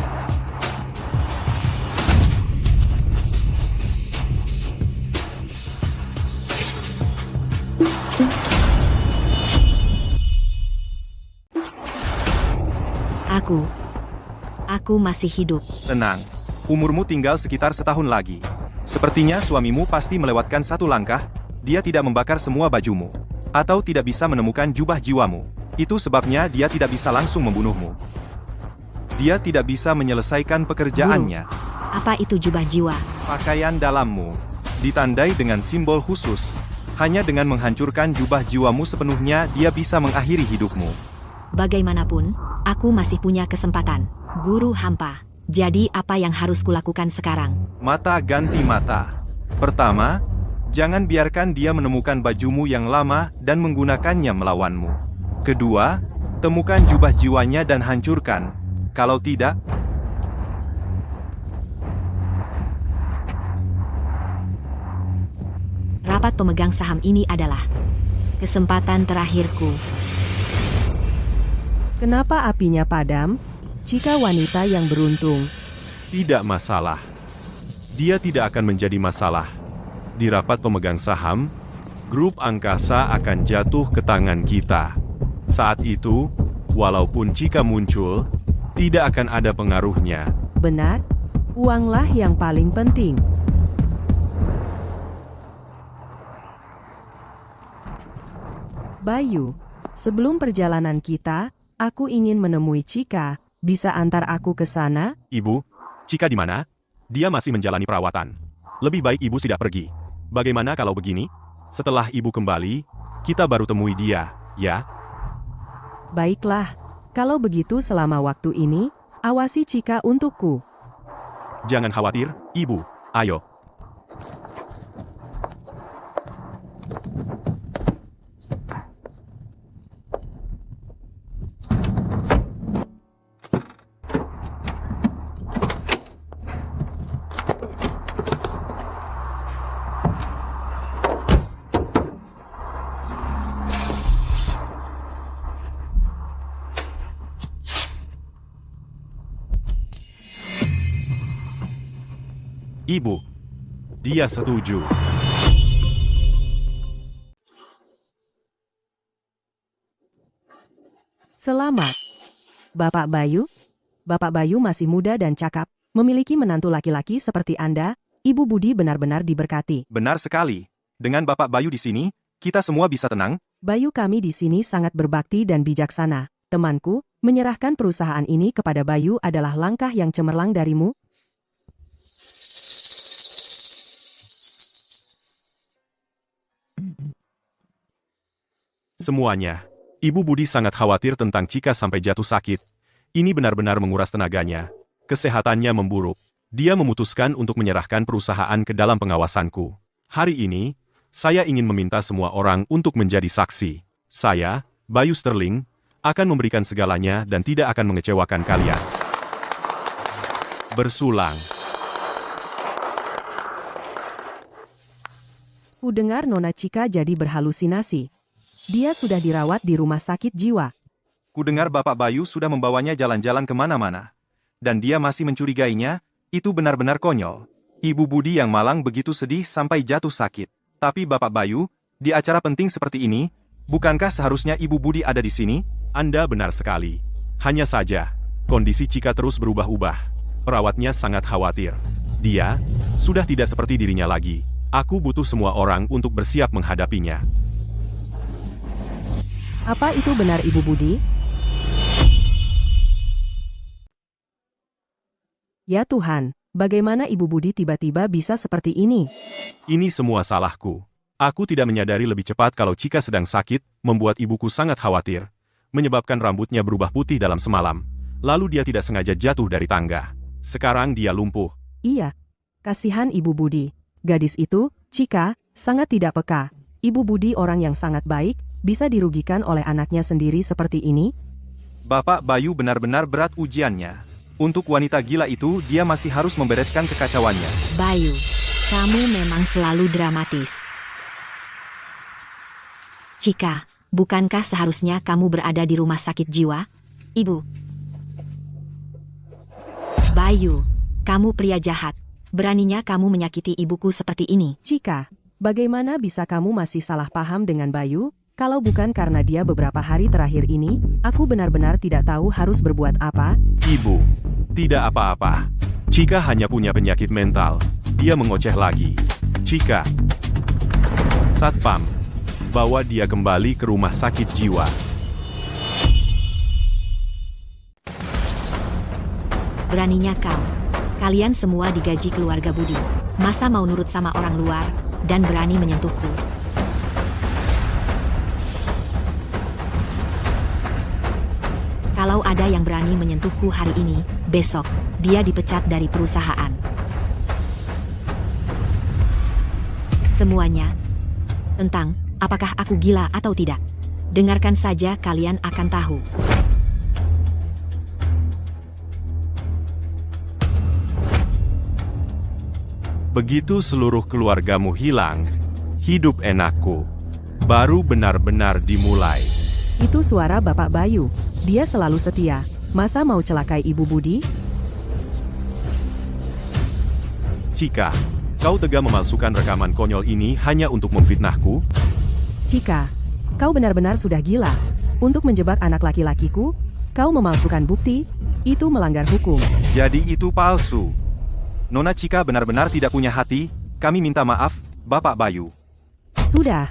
Aku masih hidup. Tenang, umurmu tinggal sekitar setahun lagi. Sepertinya suamimu pasti melewatkan satu langkah, dia tidak membakar semua bajumu. Atau tidak bisa menemukan jubah jiwamu. Itu sebabnya dia tidak bisa langsung membunuhmu. Dia tidak bisa menyelesaikan pekerjaannya. Apa itu jubah jiwa? Pakaian dalammu ditandai dengan simbol khusus. Hanya dengan menghancurkan jubah jiwamu sepenuhnya, dia bisa mengakhiri hidupmu. Bagaimanapun, aku masih punya kesempatan. Guru hampa. Jadi apa yang harus kulakukan sekarang? Mata ganti mata. Pertama, jangan biarkan dia menemukan bajumu yang lama dan menggunakannya melawanmu. Kedua, temukan jubah jiwanya dan hancurkan. Kalau tidak, rapat pemegang saham ini adalah kesempatan terakhirku. Kenapa apinya padam? Cika wanita yang beruntung. tidak masalah. Dia tidak akan menjadi masalah. Di rapat pemegang saham, grup angkasa akan jatuh ke tangan kita. Saat itu, walaupun Cika muncul, tidak akan ada pengaruhnya. Benar, uanglah yang paling penting. Bayu, sebelum perjalanan kita, aku ingin menemui Cika. Bisa antar aku ke sana? Ibu, Cika di mana? Dia masih menjalani perawatan. Lebih baik ibu tidak pergi. Bagaimana kalau begini? Setelah ibu kembali, kita baru temui dia, ya? Baiklah, kalau begitu selama waktu ini, awasi Cika untukku. Jangan khawatir, ibu. Ayo. Ibu, dia setuju. Selamat. Bapak Bayu? Bapak Bayu masih muda dan cakap, memiliki menantu laki-laki seperti Anda. Ibu Budi benar-benar diberkati. Benar sekali. Dengan Bapak Bayu di sini, kita semua bisa tenang. Bayu, kami di sini sangat berbakti dan bijaksana. Temanku, menyerahkan perusahaan ini kepada Bayu adalah langkah yang cemerlang darimu. Semuanya. Ibu Budi sangat khawatir tentang Cika sampai jatuh sakit. Ini benar-benar menguras tenaganya. Kesehatannya memburuk. Dia memutuskan untuk menyerahkan perusahaan ke dalam pengawasanku. Hari ini, saya ingin meminta semua orang untuk menjadi saksi. Saya, Bayu Sterling, akan memberikan segalanya dan tidak akan mengecewakan kalian. Bersulang. Ku dengar Nona Cika jadi berhalusinasi. Dia sudah dirawat di rumah sakit jiwa. Kudengar Bapak Bayu sudah membawanya jalan-jalan kemana-mana. Dan dia masih mencurigainya, itu benar-benar konyol. Ibu Budi yang malang begitu sedih sampai jatuh sakit. Tapi Bapak Bayu, di acara penting seperti ini, bukankah seharusnya Ibu Budi ada di sini? Anda benar sekali. Hanya saja, kondisi Cika terus berubah-ubah. Perawatnya sangat khawatir. Dia sudah tidak seperti dirinya lagi. Aku butuh semua orang untuk bersiap menghadapinya. Apa itu benar Ibu Budi? Ya Tuhan, bagaimana Ibu Budi tiba-tiba bisa seperti ini? Ini semua salahku. Aku tidak menyadari lebih cepat kalau Cika sedang sakit, membuat ibuku sangat khawatir. Menyebabkan rambutnya berubah putih dalam semalam. Lalu dia tidak sengaja jatuh dari tangga. Sekarang dia lumpuh. Iya, kasihan Ibu Budi. Gadis itu, Cika, sangat tidak peka. Ibu Budi orang yang sangat baik, bisa dirugikan oleh anaknya sendiri seperti ini? Bapak Bayu benar-benar berat ujiannya. Untuk wanita gila itu, dia masih harus membereskan kekacauannya. Bayu, kamu memang selalu dramatis. Cika, Bukankah seharusnya kamu berada di rumah sakit jiwa? Ibu. Bayu, kamu pria jahat. Beraninya kamu menyakiti ibuku seperti ini. Cika, bagaimana bisa kamu masih salah paham dengan Bayu? Kalau bukan karena dia beberapa hari terakhir ini, aku benar-benar tidak tahu harus berbuat apa. Ibu, tidak apa-apa. Cika hanya punya penyakit mental. Dia mengoceh lagi. Cika. Satpam, bawa dia kembali ke rumah sakit jiwa. Beraninya kau. Kalian semua digaji keluarga Budi. Masa mau nurut sama orang luar, dan berani menyentuhku? Kalau ada yang berani menyentuhku hari ini, besok, dia dipecat dari perusahaan. Semuanya tentang apakah aku gila atau tidak. Dengarkan saja, kalian akan tahu. Begitu seluruh keluargamu hilang, hidup enakku baru benar-benar dimulai. Itu suara Bapak Bayu. Dia selalu setia. Masa mau celakai Ibu Budi? Cika, kau tega memalsukan rekaman konyol ini hanya untuk memfitnahku? Cika, kau benar-benar sudah gila. Untuk menjebak anak laki-lakiku, kau memalsukan bukti, itu melanggar hukum. Jadi itu palsu. Nona Cika benar-benar tidak punya hati. Kami minta maaf, Bapak Bayu. Sudah.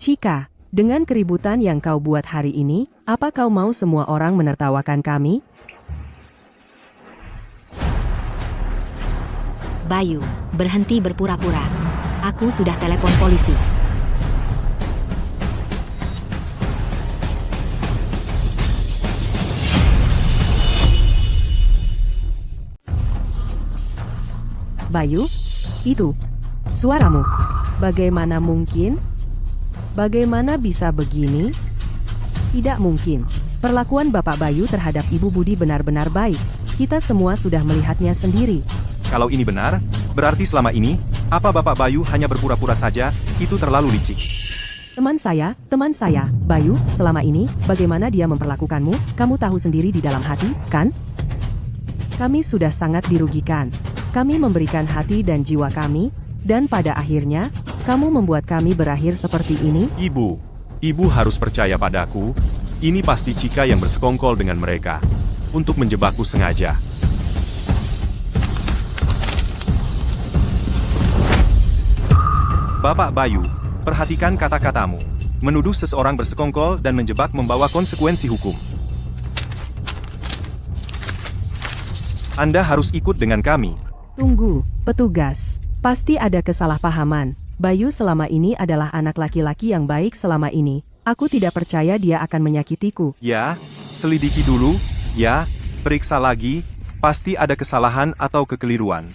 Cika, dengan keributan yang kau buat hari ini, apa kau mau semua orang menertawakan kami? Bayu, berhenti berpura-pura. Aku sudah telepon polisi. Bayu, itu suaramu. Bagaimana mungkin? Bagaimana bisa begini? Tidak mungkin. Perlakuan Bapak Bayu terhadap Ibu Budi benar-benar baik. Kita semua sudah melihatnya sendiri. Kalau ini benar, berarti selama ini, apa Bapak Bayu hanya berpura-pura saja, itu terlalu licik. Teman saya, Bayu, selama ini, bagaimana dia memperlakukanmu, kamu tahu sendiri di dalam hati, kan? Kami sudah sangat dirugikan. Kami memberikan hati dan jiwa kami, dan pada akhirnya, kamu membuat kami berakhir seperti ini? Ibu harus percaya padaku. Ini pasti Cika yang bersekongkol dengan mereka untuk menjebakku sengaja. Bapak Bayu, perhatikan kata-katamu. Menuduh seseorang bersekongkol dan menjebak membawa konsekuensi hukum. Anda harus ikut dengan kami. Tunggu, petugas. Pasti ada kesalahpahaman. Bayu selama ini adalah anak laki-laki yang baik selama ini. Aku tidak percaya dia akan menyakitiku. Ya, selidiki dulu. Ya, periksa lagi. Pasti ada kesalahan atau kekeliruan.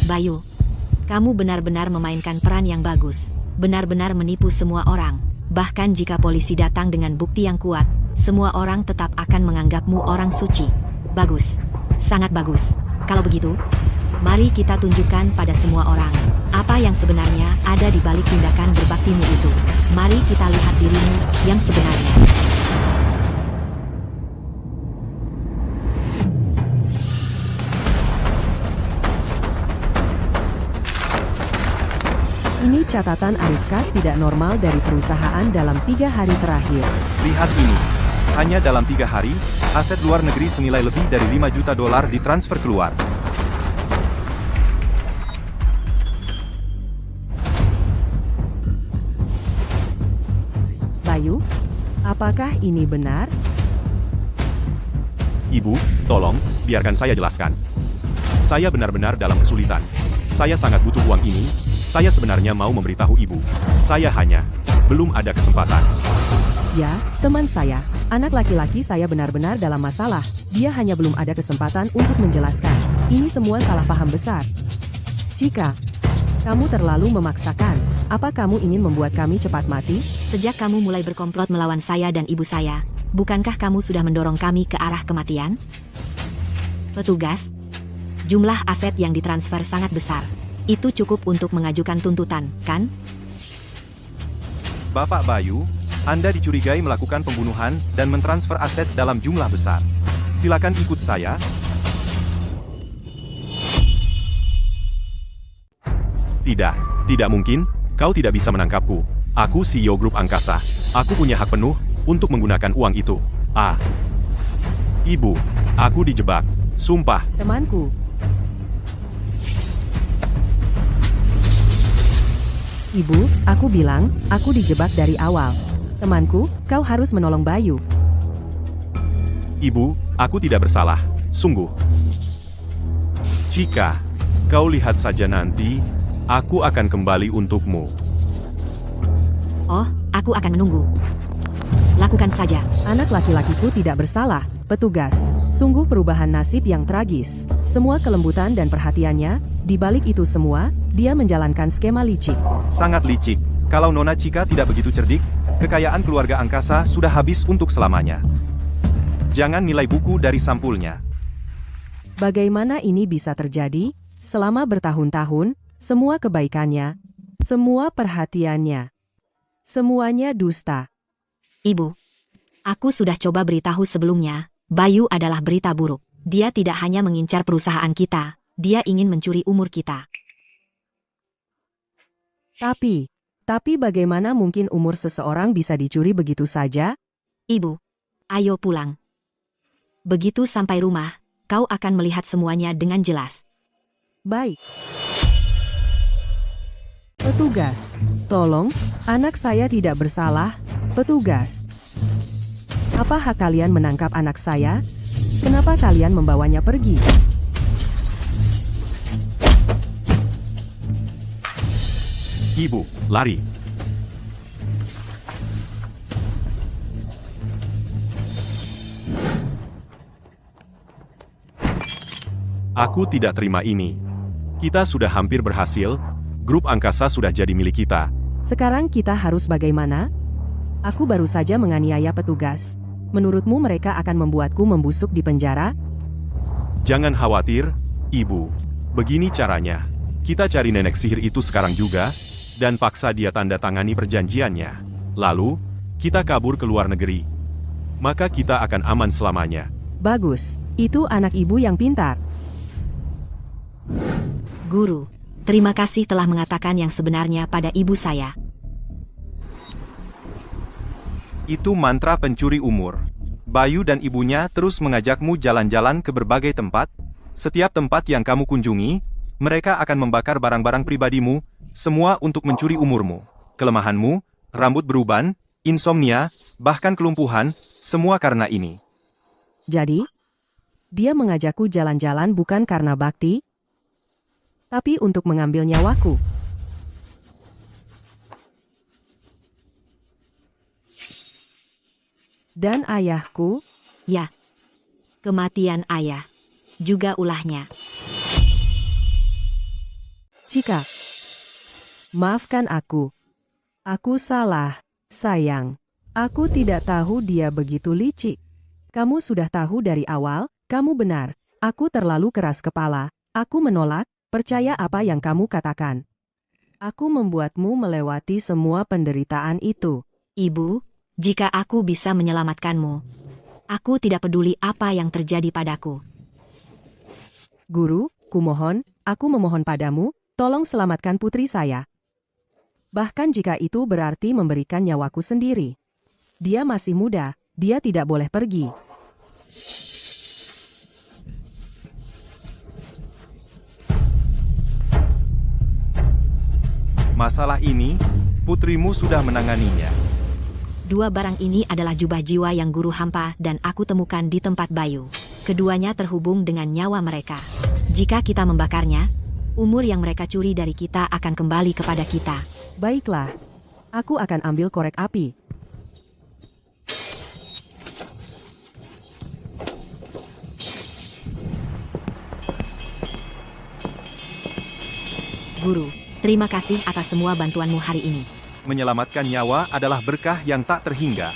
Bayu, kamu benar-benar memainkan peran yang bagus. Benar-benar menipu semua orang. Bahkan jika polisi datang dengan bukti yang kuat, semua orang tetap akan menganggapmu orang suci. Bagus. Sangat bagus. Kalau begitu, mari kita tunjukkan pada semua orang apa yang sebenarnya ada di balik tindakan berbaktimu itu. Mari kita lihat dirimu yang sebenarnya. Ini catatan Ariskas tidak normal dari perusahaan dalam 3 hari terakhir. Lihat ini. Hanya dalam 3 hari, aset luar negeri senilai lebih dari $5 juta ditransfer keluar. Bayu, apakah ini benar? Ibu, tolong, biarkan saya jelaskan. Saya benar-benar dalam kesulitan. Saya sangat butuh uang ini. Saya sebenarnya mau memberitahu ibu. Saya hanya belum ada kesempatan. Ya, teman saya, anak laki-laki saya benar-benar dalam masalah. Dia hanya belum ada kesempatan untuk menjelaskan. Ini semua salah paham besar. Cika, kamu terlalu memaksakan. Apa kamu ingin membuat kami cepat mati? Sejak kamu mulai berkomplot melawan saya dan ibu saya, bukankah kamu sudah mendorong kami ke arah kematian? Petugas, Jumlah aset yang ditransfer sangat besar. Itu cukup untuk mengajukan tuntutan, kan? Bapak Bayu, Anda dicurigai melakukan pembunuhan dan mentransfer aset dalam jumlah besar. Silakan ikut saya. Tidak mungkin, kau tidak bisa menangkapku. Aku CEO grup angkasa. Aku punya hak penuh untuk menggunakan uang itu. Ibu, aku dijebak. Sumpah. Temanku. Ibu, aku bilang, aku dijebak dari awal. Temanku, kau harus menolong Bayu. Ibu, aku tidak bersalah. Sungguh. Jika kau lihat saja nanti, aku akan kembali untukmu. Oh, aku akan menunggu. Lakukan saja. Anak laki-lakiku tidak bersalah, petugas. Sungguh perubahan nasib yang tragis. Semua kelembutan dan perhatiannya, di balik itu semua, dia menjalankan skema licik. Sangat licik. Kalau Nona Chika tidak begitu cerdik, kekayaan keluarga angkasa sudah habis untuk selamanya. Jangan nilai buku dari sampulnya. Bagaimana ini bisa terjadi? Selama bertahun-tahun, semua kebaikannya, semua perhatiannya, semuanya dusta. Ibu, aku sudah coba beritahu sebelumnya, Bayu adalah berita buruk. Dia tidak hanya mengincar perusahaan kita, dia ingin mencuri umur kita. Tapi bagaimana mungkin umur seseorang bisa dicuri begitu saja? Ibu, ayo pulang. Begitu sampai rumah, kau akan melihat semuanya dengan jelas. Baik. Petugas, tolong, anak saya tidak bersalah. Petugas, apa hak kalian menangkap anak saya? Kenapa kalian membawanya pergi? Ibu, lari. Aku tidak terima ini. Kita sudah hampir berhasil, grup angkasa sudah jadi milik kita. Sekarang kita harus bagaimana? Aku baru saja menganiaya petugas. Menurutmu mereka akan membuatku membusuk di penjara? Jangan khawatir, Ibu. Begini caranya. Kita cari nenek sihir itu sekarang juga, dan paksa dia tanda tangani perjanjiannya. Lalu, kita kabur ke luar negeri. Maka kita akan aman selamanya. Bagus, itu anak ibu yang pintar. Guru, terima kasih telah mengatakan yang sebenarnya pada ibu saya. Itu mantra pencuri umur. Bayu dan ibunya terus mengajakmu jalan-jalan ke berbagai tempat. Setiap tempat yang kamu kunjungi, mereka akan membakar barang-barang pribadimu, semua untuk mencuri umurmu. Kelemahanmu, rambut beruban, insomnia, bahkan kelumpuhan, semua karena ini. Jadi, dia mengajakku jalan-jalan bukan karena bakti, tapi untuk mengambil nyawaku. Dan ayahku, Ya, kematian ayah. Juga ulahnya. Chika, maafkan aku. Aku salah, sayang. Aku tidak tahu dia begitu licik. Kamu sudah tahu dari awal, kamu benar. Aku terlalu keras kepala. Aku menolak, percaya apa yang kamu katakan. Aku membuatmu melewati semua penderitaan itu. Ibu, jika aku bisa menyelamatkanmu, aku tidak peduli apa yang terjadi padaku. Guru, kumohon, aku memohon padamu, tolong selamatkan putri saya. Bahkan jika itu berarti memberikan nyawaku sendiri. Dia masih muda, dia tidak boleh pergi. Masalah ini, putrimu sudah menanganinya. Dua barang ini adalah jubah jiwa yang guru hampa dan aku temukan di tempat Bayu. Keduanya terhubung dengan nyawa mereka. Jika kita membakarnya, umur yang mereka curi dari kita akan kembali kepada kita. Baiklah, aku akan ambil korek api. Guru, terima kasih atas semua bantuanmu hari ini. Menyelamatkan nyawa adalah berkah yang tak terhingga.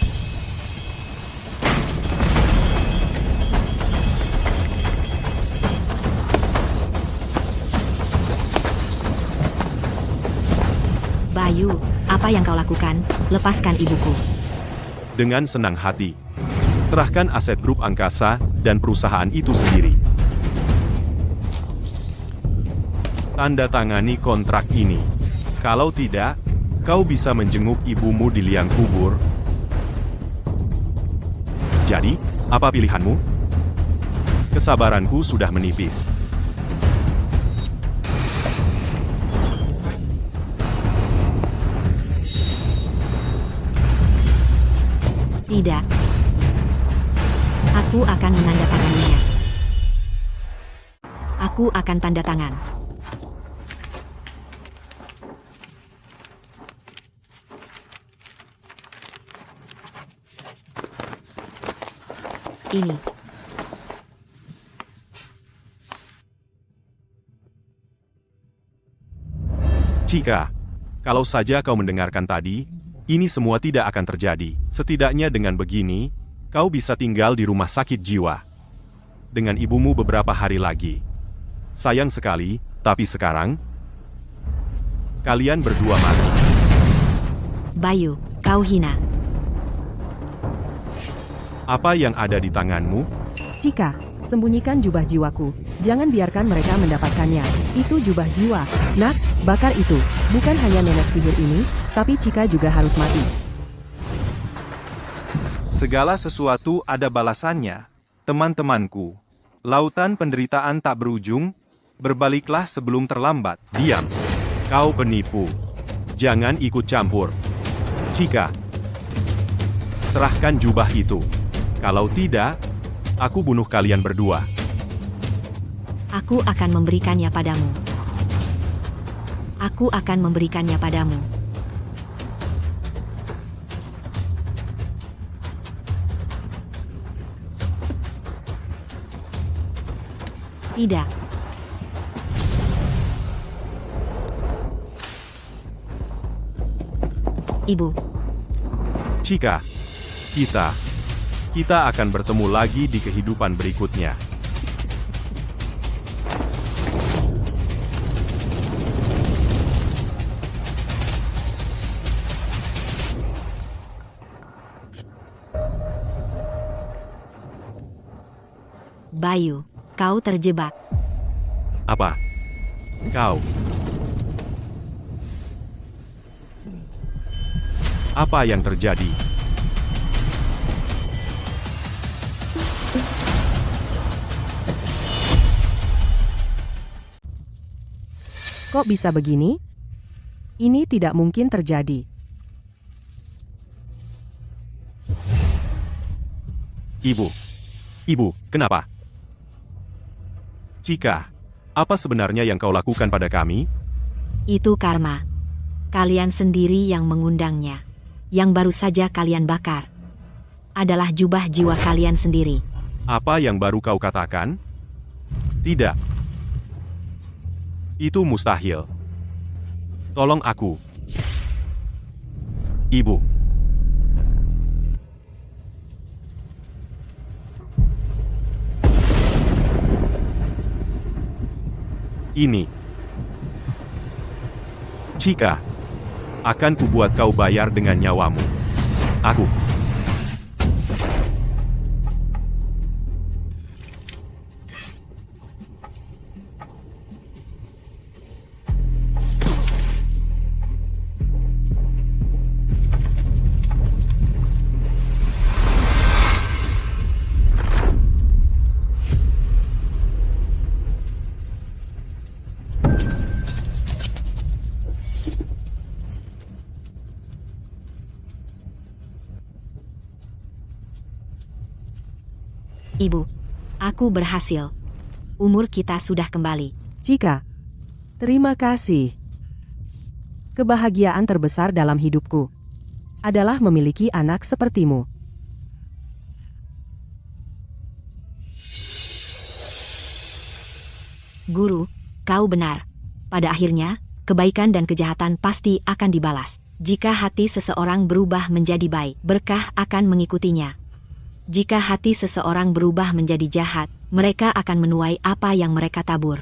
Bayu, apa yang kau lakukan? Lepaskan ibuku. Dengan senang hati. Serahkan aset grup angkasa dan perusahaan itu sendiri. Tanda tangani kontrak ini. Kalau tidak, kau bisa menjenguk ibumu di liang kubur. Jadi, apa pilihanmu? Kesabaranku sudah menipis. Tidak. Aku akan menandatanganinya. Aku akan tanda tangan. Ini. Cika, kalau saja kau mendengarkan tadi, ini semua tidak akan terjadi. Setidaknya dengan begini, kau bisa tinggal di rumah sakit jiwa. Dengan ibumu beberapa hari lagi. Sayang sekali, tapi sekarang, kalian berdua mati. Bayu, kau hina. Apa yang ada di tanganmu? Cika, sembunyikan jubah jiwaku. Jangan biarkan mereka mendapatkannya. Itu jubah jiwa. Nak, bakar itu. Bukan hanya nenek sihir ini, tapi Cika juga harus mati. Segala sesuatu ada balasannya. Teman-temanku, lautan penderitaan tak berujung, berbaliklah sebelum terlambat. Diam. Kau penipu. Jangan ikut campur. Cika, serahkan jubah itu. Kalau tidak, aku bunuh kalian berdua. Aku akan memberikannya padamu. Aku akan memberikannya padamu. Tidak. Ibu. Cika, kita akan bertemu lagi di kehidupan berikutnya. Bayu, kau terjebak. Apa? Kau? Apa yang terjadi? Kok bisa begini? Ini tidak mungkin terjadi. Ibu, kenapa? Cika, apa sebenarnya yang kau lakukan pada kami? Itu karma. Kalian sendiri yang mengundangnya. Yang baru saja kalian bakar adalah jubah jiwa kalian sendiri. Apa yang baru kau katakan? Tidak. Itu mustahil. Tolong aku. Ibu. Ini. Cika. Akan kubuat kau bayar dengan nyawamu. Aku. Ibu, aku berhasil. Umur kita sudah kembali. Cika, terima kasih. Kebahagiaan terbesar dalam hidupku adalah memiliki anak sepertimu. Guru, kau benar. Pada akhirnya, kebaikan dan kejahatan pasti akan dibalas. Jika hati seseorang berubah menjadi baik, berkah akan mengikutinya. Jika hati seseorang berubah menjadi jahat, mereka akan menuai apa yang mereka tabur.